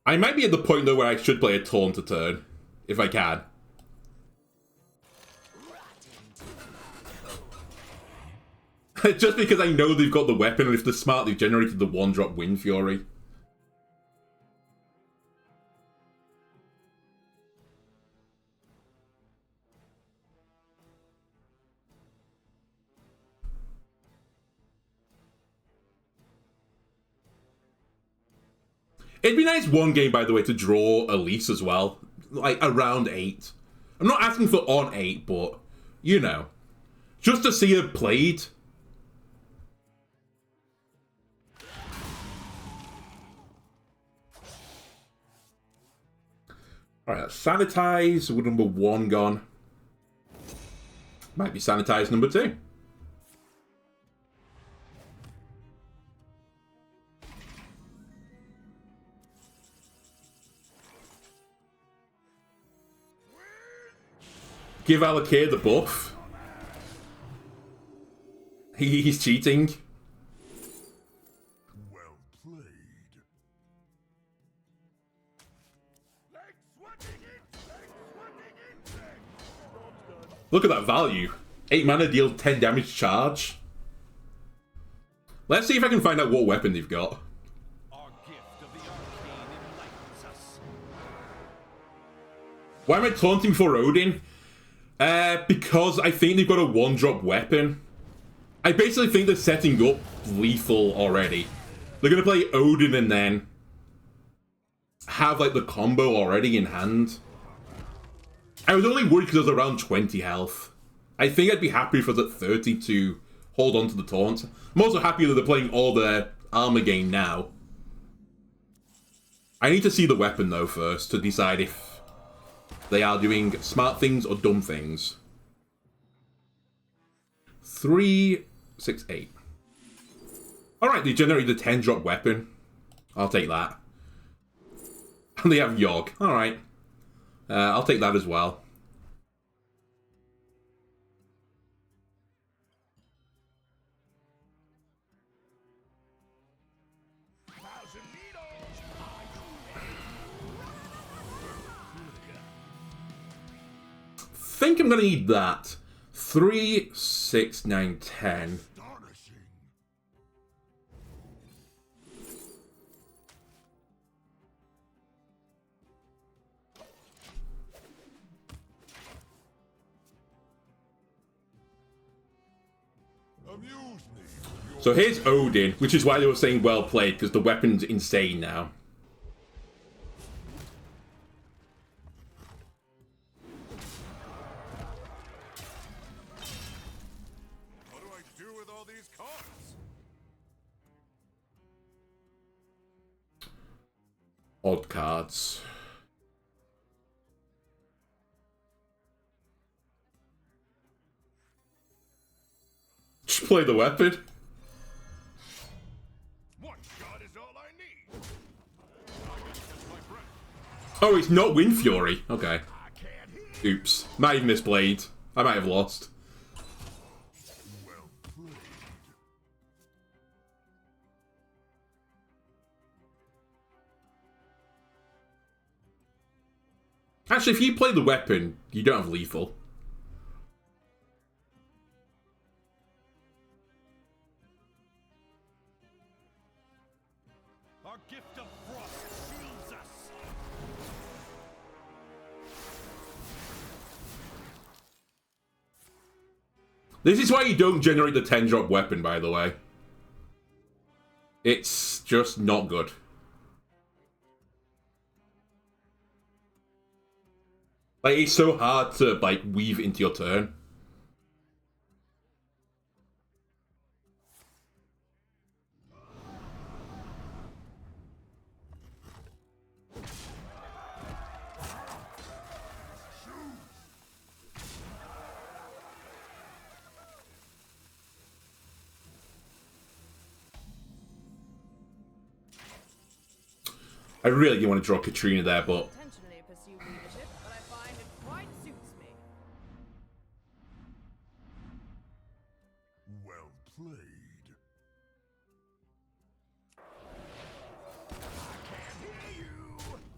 Speaker 1: I might be at the point, though, where I should play a taunt a turn, if I can. Just because I know they've got the weapon, and if they're smart, they've generated the 1-drop Wind Fury. It'd be nice one game, by the way, to draw Elise as well. Like, around 8. I'm not asking for on 8, but, you know. Just to see her played. Alright, Sanitize with number 1 gone. Might be Sanitize number 2. Give Alakir the buff. He's cheating.
Speaker 5: Well played.
Speaker 1: Look at that value. 8 mana deals 10 damage charge. Let's see if I can find out what weapon they've got.
Speaker 3: Our gift of the arcane enlightens us.
Speaker 1: Why am I taunting for Odin? Because I think they've got a 1-drop weapon. I basically think they're setting up lethal already. They're going to play Odin and then have like the combo already in hand. I was only worried because I was around 20 health. I think I'd be happy if I was at 30 to hold on to the taunt. I'm also happy that they're playing all their armor game now. I need to see the weapon though first to decide if they are doing smart things or dumb things. 3, 6, 8. Alright, they generated a 10-drop weapon. I'll take that. And they have Yogg. Alright. I'll take that as well. Think I'm gonna need that. 3, 6, 9, 10. So here's Odin, which is why they were saying well played, because the weapon's insane now.
Speaker 5: What do I do with all these cards?
Speaker 1: Odd cards. Just play the weapon.
Speaker 5: One shot is all I need.
Speaker 1: Oh, it's not Wind Fury. Okay. Oops. Might have misplayed. I might have lost.
Speaker 5: Well played.
Speaker 1: Actually, if you play the weapon, you don't have lethal.
Speaker 3: Our gift of frost shields us.
Speaker 1: This is why you don't generate the 10-drop weapon, by the way. It's just not good. Like, it's so hard to, like, weave into your turn. I really didn't want to draw Katrina there, but
Speaker 7: Intentionally pursue leadership, but I find it quite suits me.
Speaker 5: Well played.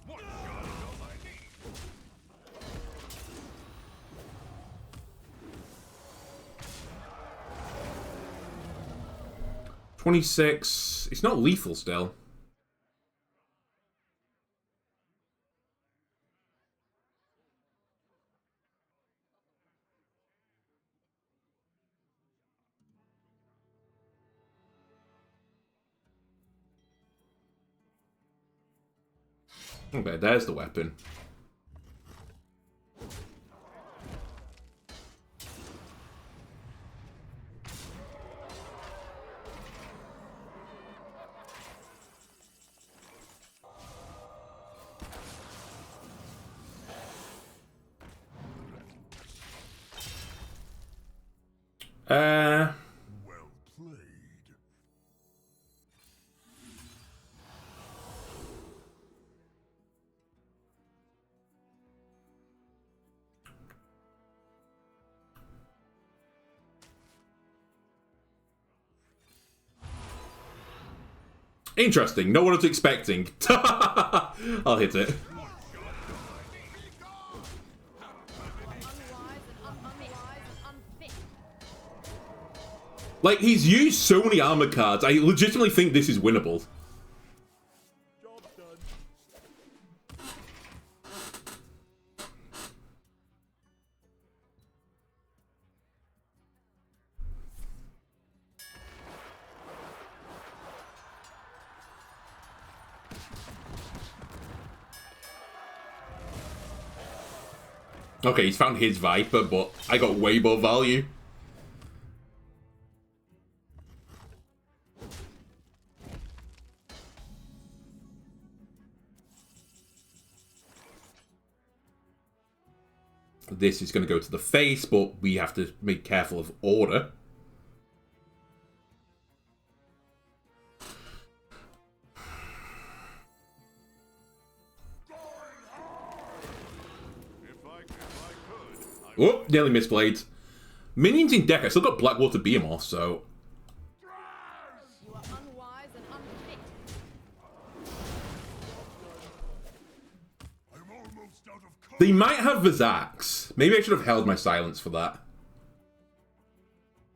Speaker 5: One shot is all I need.
Speaker 1: 26. It's not lethal still. Okay, there's the weapon.
Speaker 5: Well played.
Speaker 1: Interesting. Not what I was expecting. I'll hit it. Like, he's used so many armor cards, I legitimately think this is winnable. Okay, he's found his Viper, but I got way more value. This is going to go to the face, but we have to be careful of order. Oh, nearly misplayed. Minions in deck. I still got Blackwater Behemoth, so...
Speaker 7: You are unwise and unfit.
Speaker 5: I'm almost out of cover.
Speaker 1: They might have Vizax. Maybe I should have held my silence for that.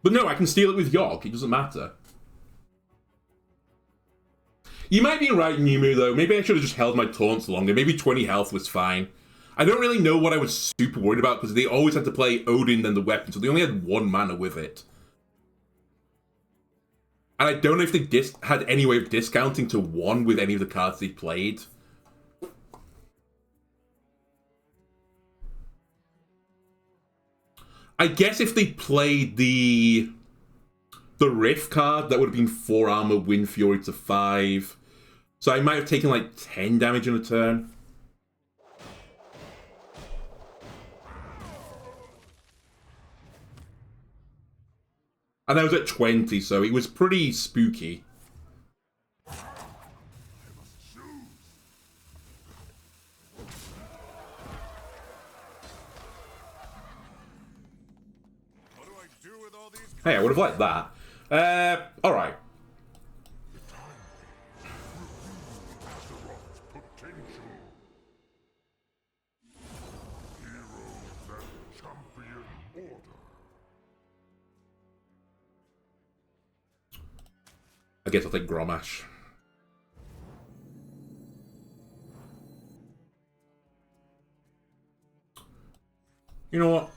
Speaker 1: But no, I can steal it with York. It doesn't matter. You might be right, Numu, though. Maybe I should have just held my taunts longer. Maybe 20 health was fine. I don't really know what I was super worried about, because they always had to play Odin then the weapon, so they only had 1 mana with it. And I don't know if they had any way of discounting to 1 with any of the cards they played. I guess if they played the Rift card, that would have been 4 armor, Wind Fury to 5. So I might have taken like 10 damage in a turn. And I was at 20, so it was pretty spooky. Hey, I would have liked that. Alright. I guess I'll take Gromash. You know what?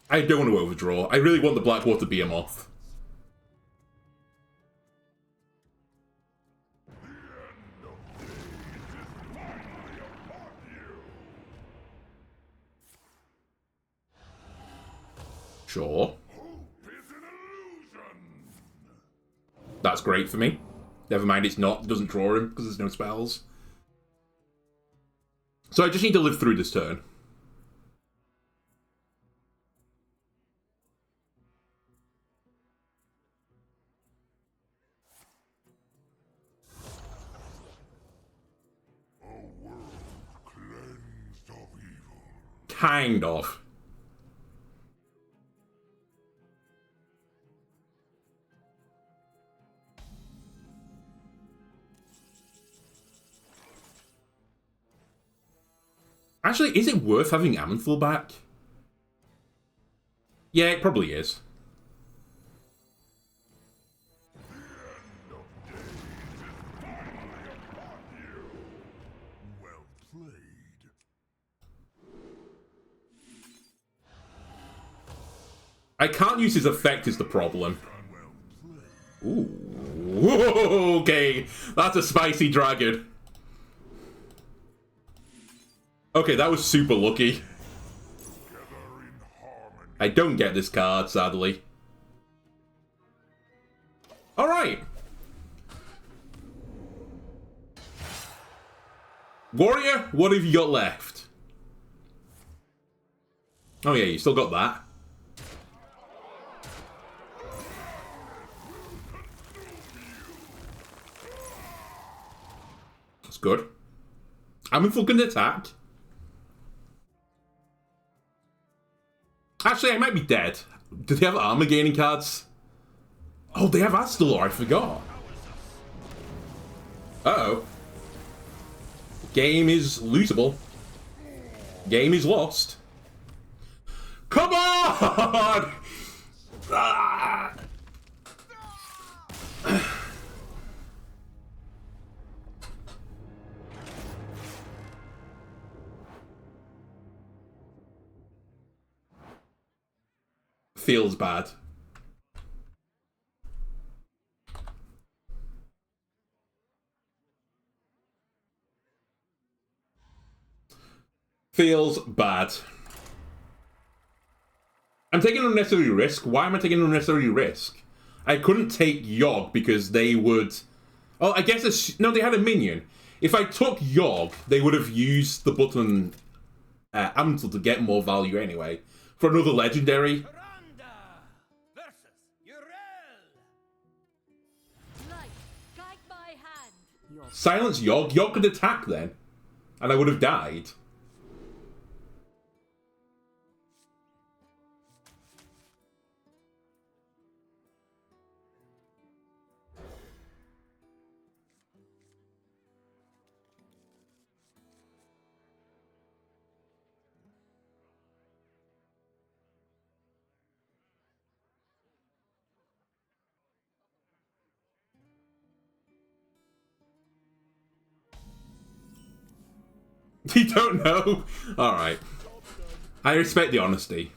Speaker 1: I don't want to overdraw. I really want the Blackwater Behemoth. Sure. That's great for me. Never mind, it's not. It doesn't draw him because there's no spells. So I just need to live through this turn. Kind of. Actually, is it worth having Amanthul back? Yeah, it probably is.
Speaker 5: Well played.
Speaker 1: I can't use his effect is the problem. Ooh, okay, that's a spicy dragon. Okay, that was super lucky. I don't get this card, sadly. Alright. Warrior, what have you got left? Oh yeah, you still got that. That's good. I'm in fucking attack. Actually, I might be dead. Do they have armor gaining cards? Oh, they have Astalor, I forgot. Uh-oh. Game is losable. Game is lost. Come on! Ah! Feels bad. Feels bad. I'm taking an unnecessary risk. Why am I taking an unnecessary risk? I couldn't take Yogg because they would... Oh, I guess... No, they had a minion. If I took Yogg, they would have used the button Amsel to get more value anyway. For another legendary. Silence Yogg. Yogg could attack then. And I would have died. You don't know? Alright. I respect the honesty.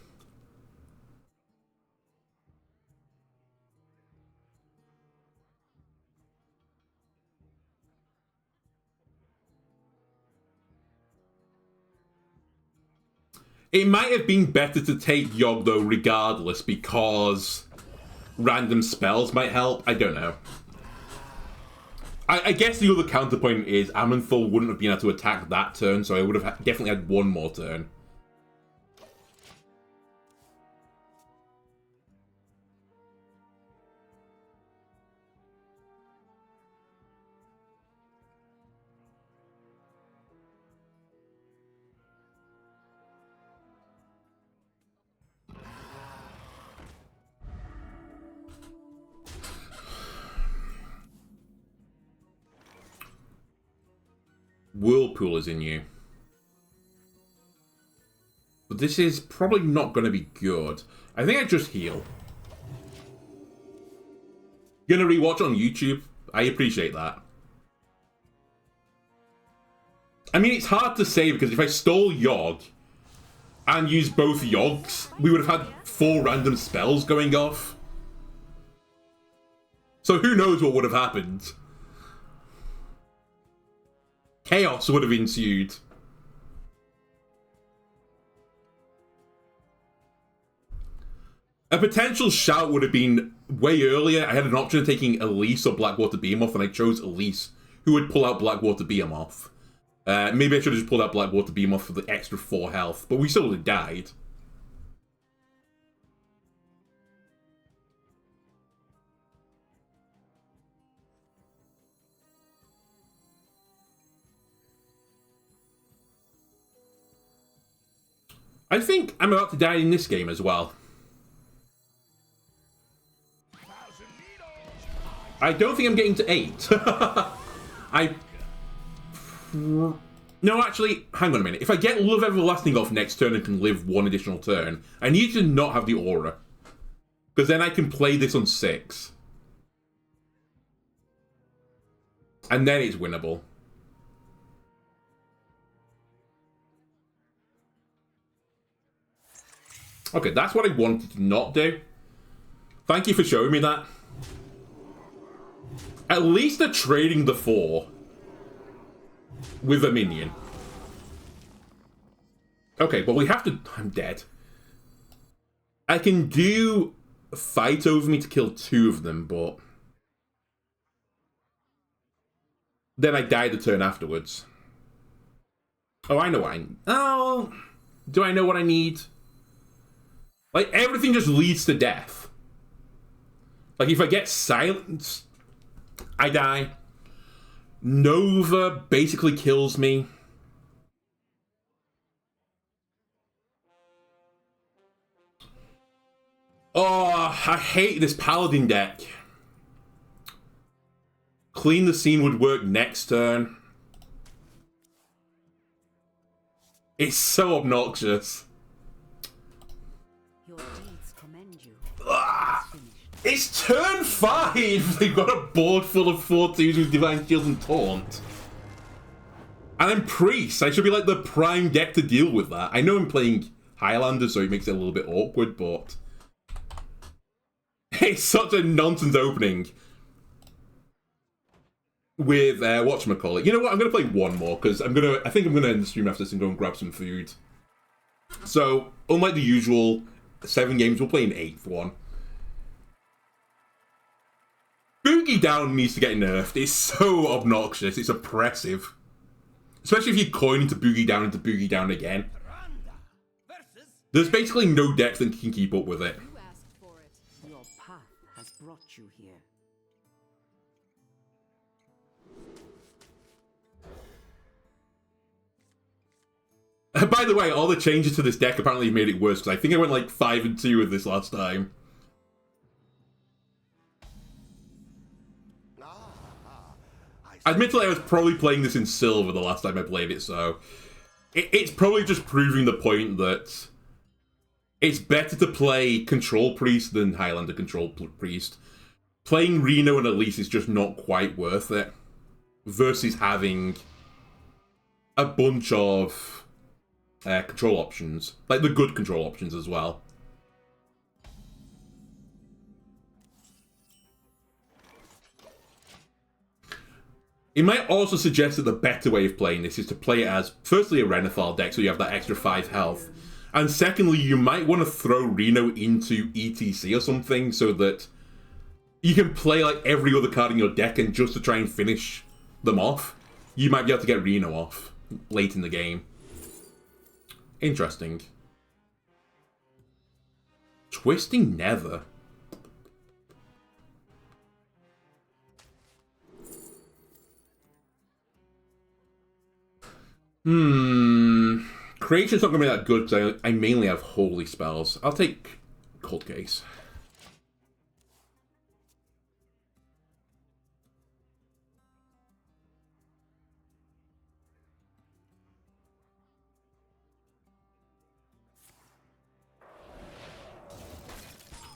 Speaker 1: It might have been better to take Yogg though regardless because random spells might help. I don't know. I guess the other counterpoint is Amanthul wouldn't have been able to attack that turn, so I would have definitely had one more turn. Whirlpool is in you. But this is probably not going to be good. I think I just heal. Gonna rewatch on YouTube? I appreciate that. I mean, it's hard to say because if I stole Yogg and used both Yoggs, we would have had 4 random spells going off. So who knows what would have happened. Chaos would have ensued. A potential shout would have been way earlier. I had an option of taking Elise or Blackwater Behemoth, and I chose Elise, who would pull out Blackwater Behemoth. Maybe I should have just pulled out Blackwater Behemoth for the extra 4 health, but we still would have died. I think I'm about to die in this game as well. I don't think I'm getting to 8. No, actually, hang on a minute. If I get Love Everlasting off next turn and can live 1 additional turn, I need to not have the aura. Because then I can play this on 6. And then it's winnable. Okay, that's what I wanted to not do. Thank you for showing me that. At least they're trading the 4 with a minion. Okay, but we have to... I'm dead. I can do a fight over me to kill 2 of them, but... then I die the turn afterwards. Oh, I know what I... Oh... Do I know what I need? Like, everything just leads to death. Like, if I get silenced, I die. Nova basically kills me. Oh, I hate this Paladin deck. Clean the Scene would work next turn. It's so obnoxious.
Speaker 2: Your deeds commend you.
Speaker 1: It's turn 5! They've got a board full of 4/2s with Divine Shields and Taunt. And then Priest. I should be like the prime deck to deal with that. I know I'm playing Highlander, so it makes it a little bit awkward, but... It's such a nonsense opening. With, whatchamacallit. You know what? I'm going to play one more, because I think I'm going to end the stream after this and go and grab some food. So, unlike the usual 7 games, we'll play an 8th one. Boogie Down needs to get nerfed. It's so obnoxious. It's oppressive. Especially if you coin into Boogie Down again. There's basically no deck that can keep up with it.
Speaker 2: You asked for it. Your path has brought you here.
Speaker 1: By the way, all the changes to this deck apparently have made it worse, because I think I went like 5-2 with this last time. Admittedly, I was probably playing this in silver the last time I played it, so... It's probably just proving the point that... It's better to play Control Priest than Highlander Control Priest. Playing Reno and Elise is just not quite worth it. Versus having... a bunch of... control options. Like the good control options as well. It might also suggest that the better way of playing this is to play it as, firstly, a Renathal deck, so you have that extra 5 health. And secondly, you might want to throw Reno into E.T.C or something, so that you can play like every other card in your deck, and just to try and finish them off, you might be able to get Reno off late in the game. Interesting. Twisting Nether. Creation's not going to be that good because I mainly have holy spells. I'll take Cold Case.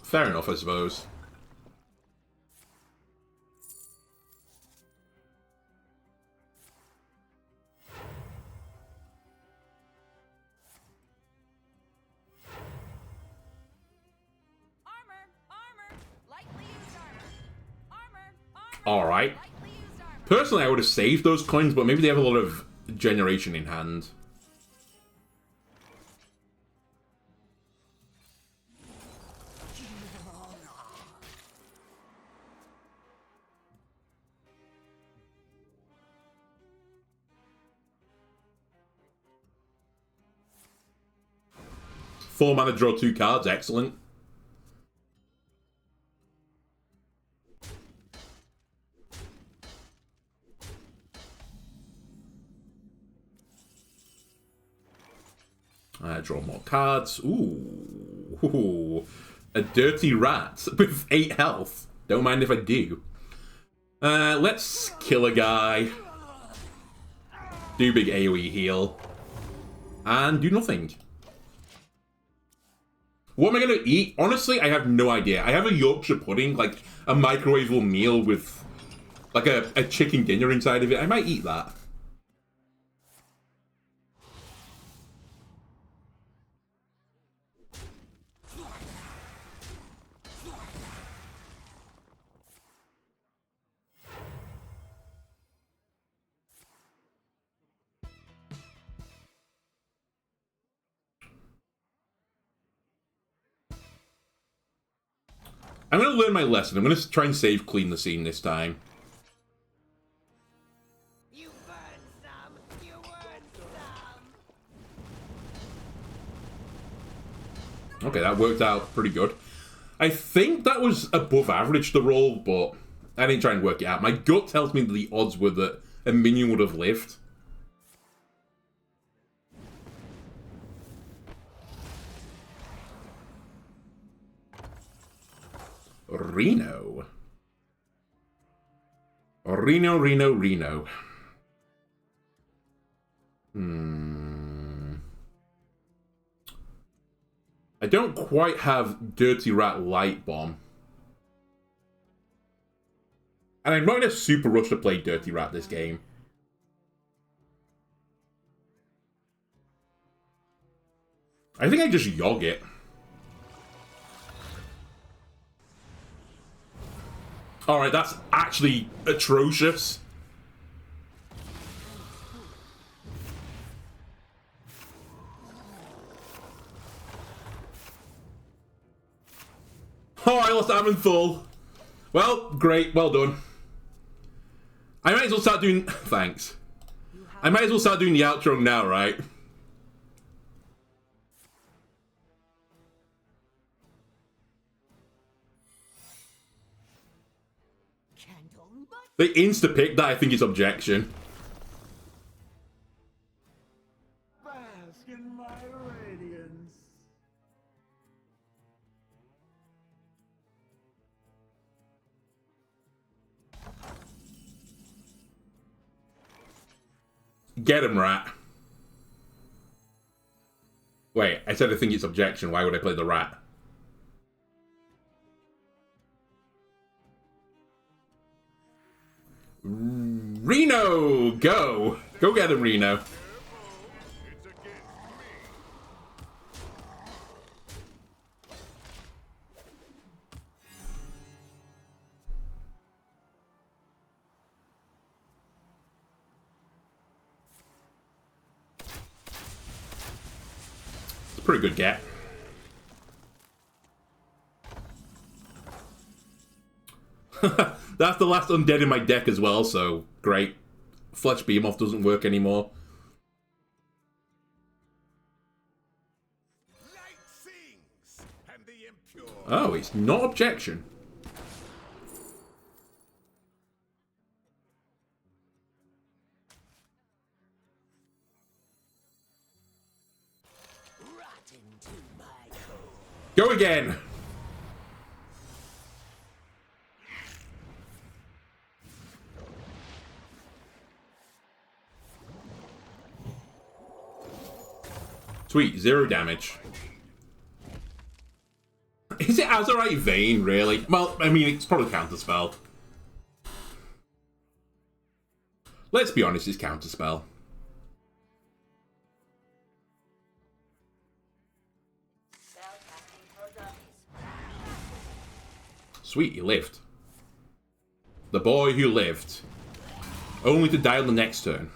Speaker 1: Fair enough, I suppose. Alright. Personally, I would have saved those coins, but maybe they have a lot of generation in hand. Four mana, draw 2 cards, excellent. Draw more cards. Ooh. A dirty rat with 8 health. Don't mind if I do. Let's kill a guy. Do big AoE heal. And do nothing. What am I going to eat? Honestly, I have no idea. I have a Yorkshire pudding, like a microwavable meal with like a chicken dinner inside of it. I might eat that. I'm going to learn my lesson. I'm going to try and save clean the scene this time.
Speaker 7: You burn some. You burn some.
Speaker 1: Okay, that worked out pretty good. I think that was above average, the roll, but I didn't try and work it out. My gut tells me that the odds were that a minion would have lived. Reno. Reno, Reno, Reno. I don't quite have Dirty Rat Light Bomb. And I'm not in a super rush to play Dirty Rat this game. I think I just yog it. Alright, that's actually atrocious. Oh, I lost Amenthal. Well, great. Well done. I might as well start doing... Thanks. I might as well start doing the outro now, right? They insta-pick that, I think, is objection.
Speaker 6: Bask in my radiance.
Speaker 1: Get him, rat. Wait, I said I think it's objection. Why would I play the rat? Reno! Go! Go get him, Reno.
Speaker 5: It's against me.
Speaker 1: It's a pretty good get. That's the last undead in my deck as well, so great. Fletch Beamoff doesn't work anymore.
Speaker 5: Light sings, and the impure.
Speaker 1: Oh, it's not objection. Go again! Sweet, 0 damage. Is it Azurite Vein, really? Well, I mean, it's probably Counterspell. Let's be honest, it's Counterspell. Sweet, you lived. The boy who lived. Only to die on the next turn.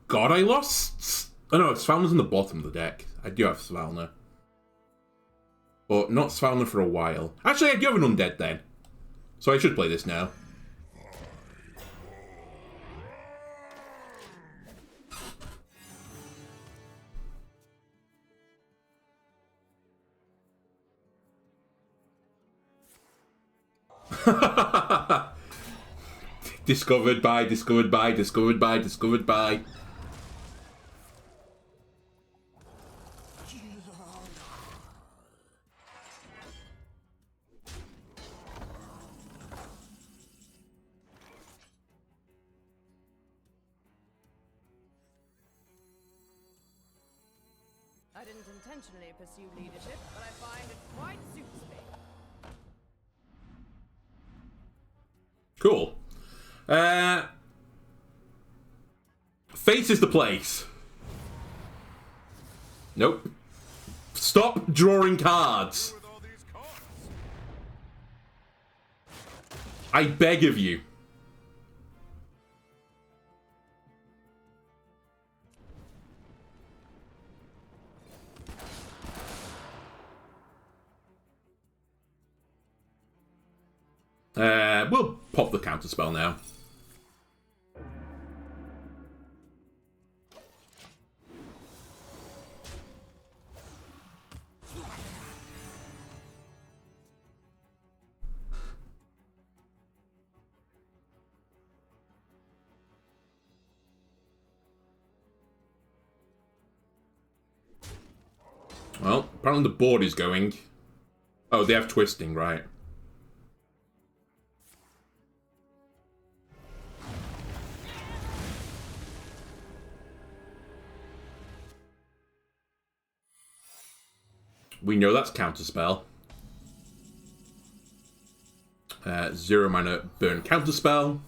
Speaker 1: God, I lost... Oh no, Svalna's in the bottom of the deck. I do have Svalna. But not Svalna for a while. Actually, I do have an undead then. So I should play this now. Discovered by, discovered by, discovered by, discovered by.
Speaker 7: I didn't intentionally pursue leadership, but I find it quite suits me.
Speaker 1: Cool. Face is the place. Nope. Stop drawing cards.
Speaker 5: With all these cards.
Speaker 1: I beg of you. We'll pop the counterspell now. Well, apparently the board is going. Oh, they have twisting, right. We know that's counterspell. 0 mana burn counterspell.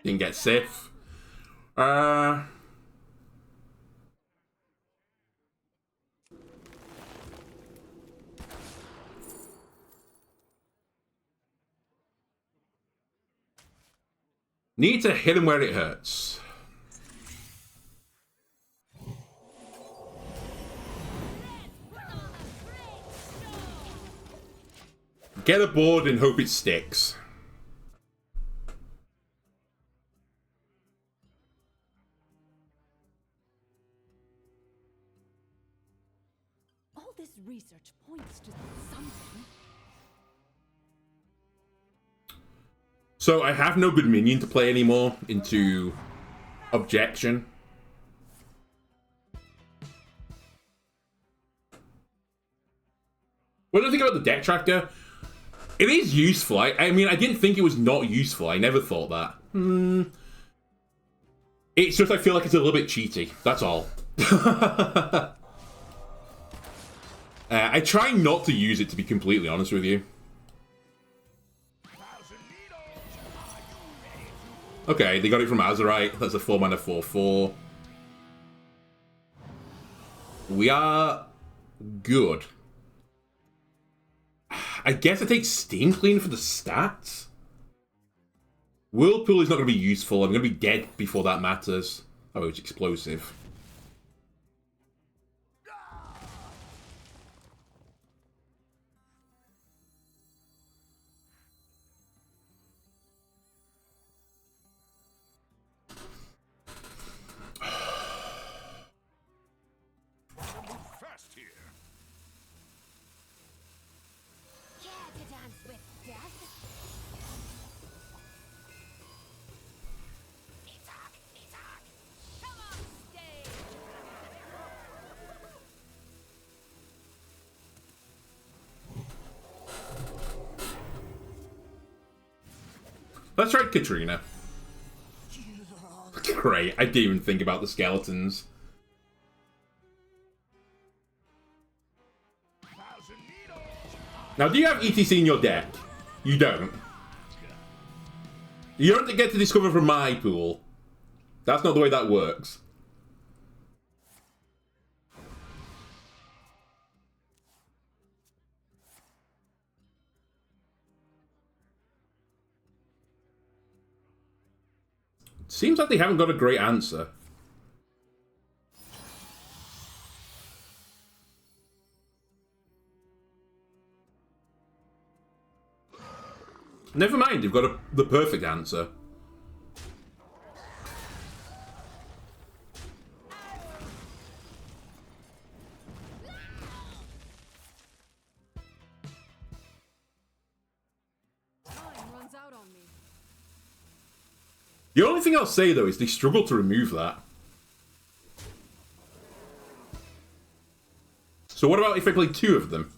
Speaker 1: Didn't get Sif. Need to hit him where it hurts. Get a board and hope it sticks.
Speaker 7: All this research points to something.
Speaker 1: So I have no good minion to play anymore into Objection. What do you think about the deck tracker? It is useful. I mean, I didn't think it was not useful. I never thought that. It's just I feel like it's a little bit cheaty. That's all. I try not to use it, to be completely honest with you. Okay, they got it from Azurite. That's a 4-mana 4/4. We are good. I guess I take Steamcleaner for the stats. Whirlpool is not going to be useful. I'm going to be dead before that matters. Oh, it's explosive. Let's try Katrina. Great, I didn't even think about the skeletons. Now, do you have E.T.C in your deck? You don't. You don't get to discover from my pool. That's not the way that works. Seems like they haven't got a great answer. Never mind, you've got the perfect answer. The only thing I'll say, though, is they struggle to remove that. So what about if I play 2 of them?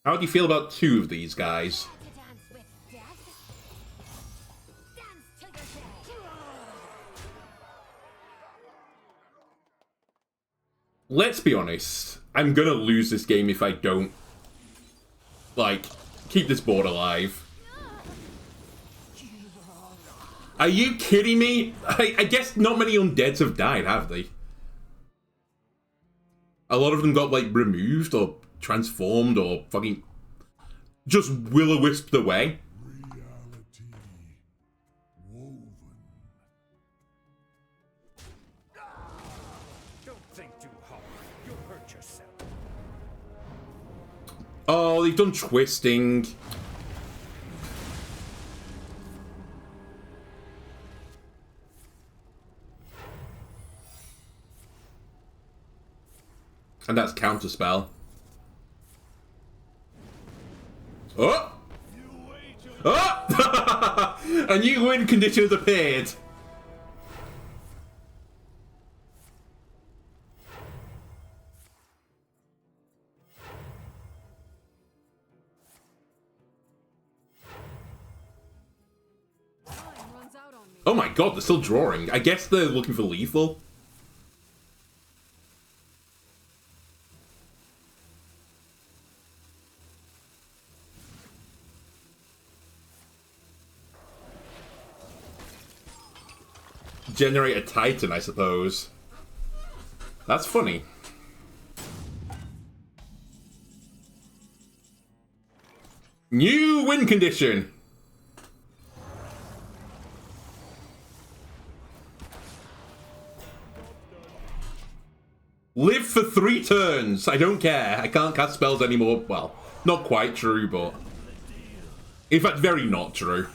Speaker 1: How do you feel about 2 of these guys? Let's be honest. I'm gonna lose this game if I don't, like, keep this board alive. Are you kidding me? I guess not many undeads have died, have they? A lot of them got, like, removed or transformed or fucking just will-o-wisped away.
Speaker 6: Reality woven.
Speaker 3: Don't think too hard. You'll hurt yourself.
Speaker 1: Oh, they've done twisting. And that's counterspell. Oh! Oh! A new win condition has appeared. Oh my god, they're still drawing. I guess they're looking for lethal. Generate a Titan, I suppose. That's funny. New win condition. Live for 3 turns. I don't care. I can't cast spells anymore. Well, not quite true, but... in fact, very not true.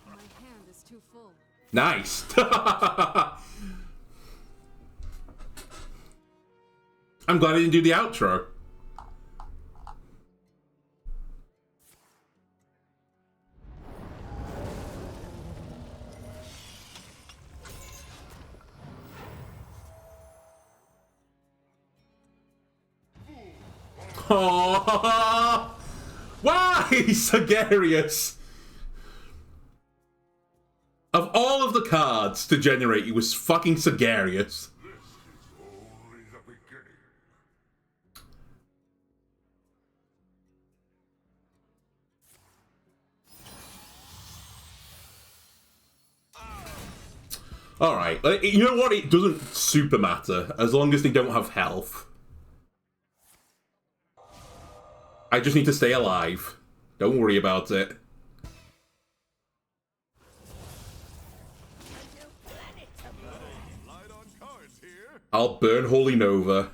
Speaker 7: My hand is too full.
Speaker 1: Nice. I'm glad I didn't do the outro. Oh, why, Sagarius? Of all of the cards to generate, it was fucking Sagarius.
Speaker 5: Only the beginning.
Speaker 1: Alright, you know what? It doesn't super matter, as long as they don't have health. I just need to stay alive. Don't worry about it.
Speaker 5: Light on cards here.
Speaker 1: I'll burn Holy Nova.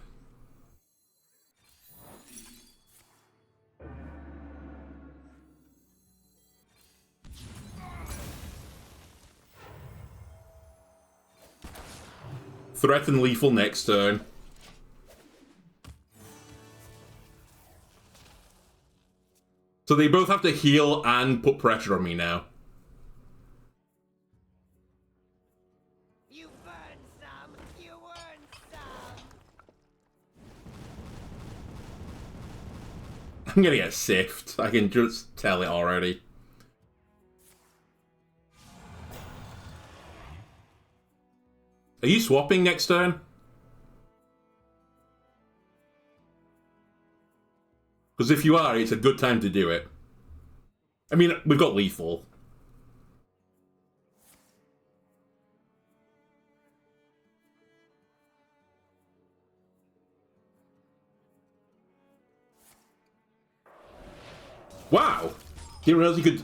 Speaker 1: Threaten lethal next turn. So they both have to heal and put pressure on me now.
Speaker 4: You burn some, you earn some.
Speaker 1: I'm gonna get sift. I can just tell it already. Are you swapping next turn? Because if you are, it's a good time to do it. I mean, we've got lethal. Wow! Didn't realize you could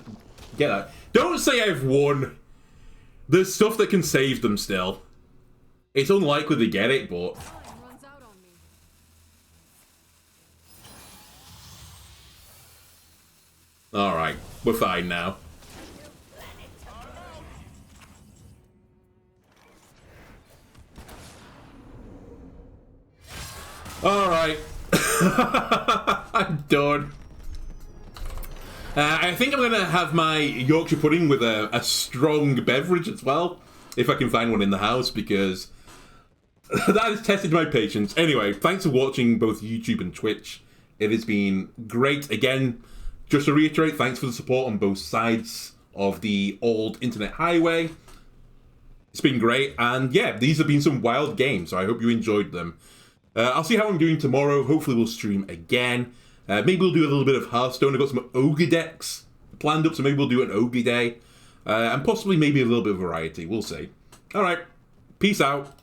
Speaker 1: get that. Don't say I've won. There's stuff that can save them still. It's unlikely to get it, but...
Speaker 7: Time runs out on me.
Speaker 1: alright, we're fine now. Alright. I'm done. I think I'm going to have my Yorkshire pudding with a strong beverage as well, if I can find one in the house, because that has tested my patience. Anyway, thanks for watching both YouTube and Twitch. It has been great. Again, just to reiterate, thanks for the support on both sides of the old internet highway. It's been great, and yeah, these have been some wild games, so I hope you enjoyed them. I'll see how I'm doing tomorrow. Hopefully we'll stream again. Maybe we'll do a little bit of Hearthstone. I've got some Ogre decks planned up, so maybe we'll do an Ogre day. And possibly maybe a little bit of variety. We'll see. Alright, peace out.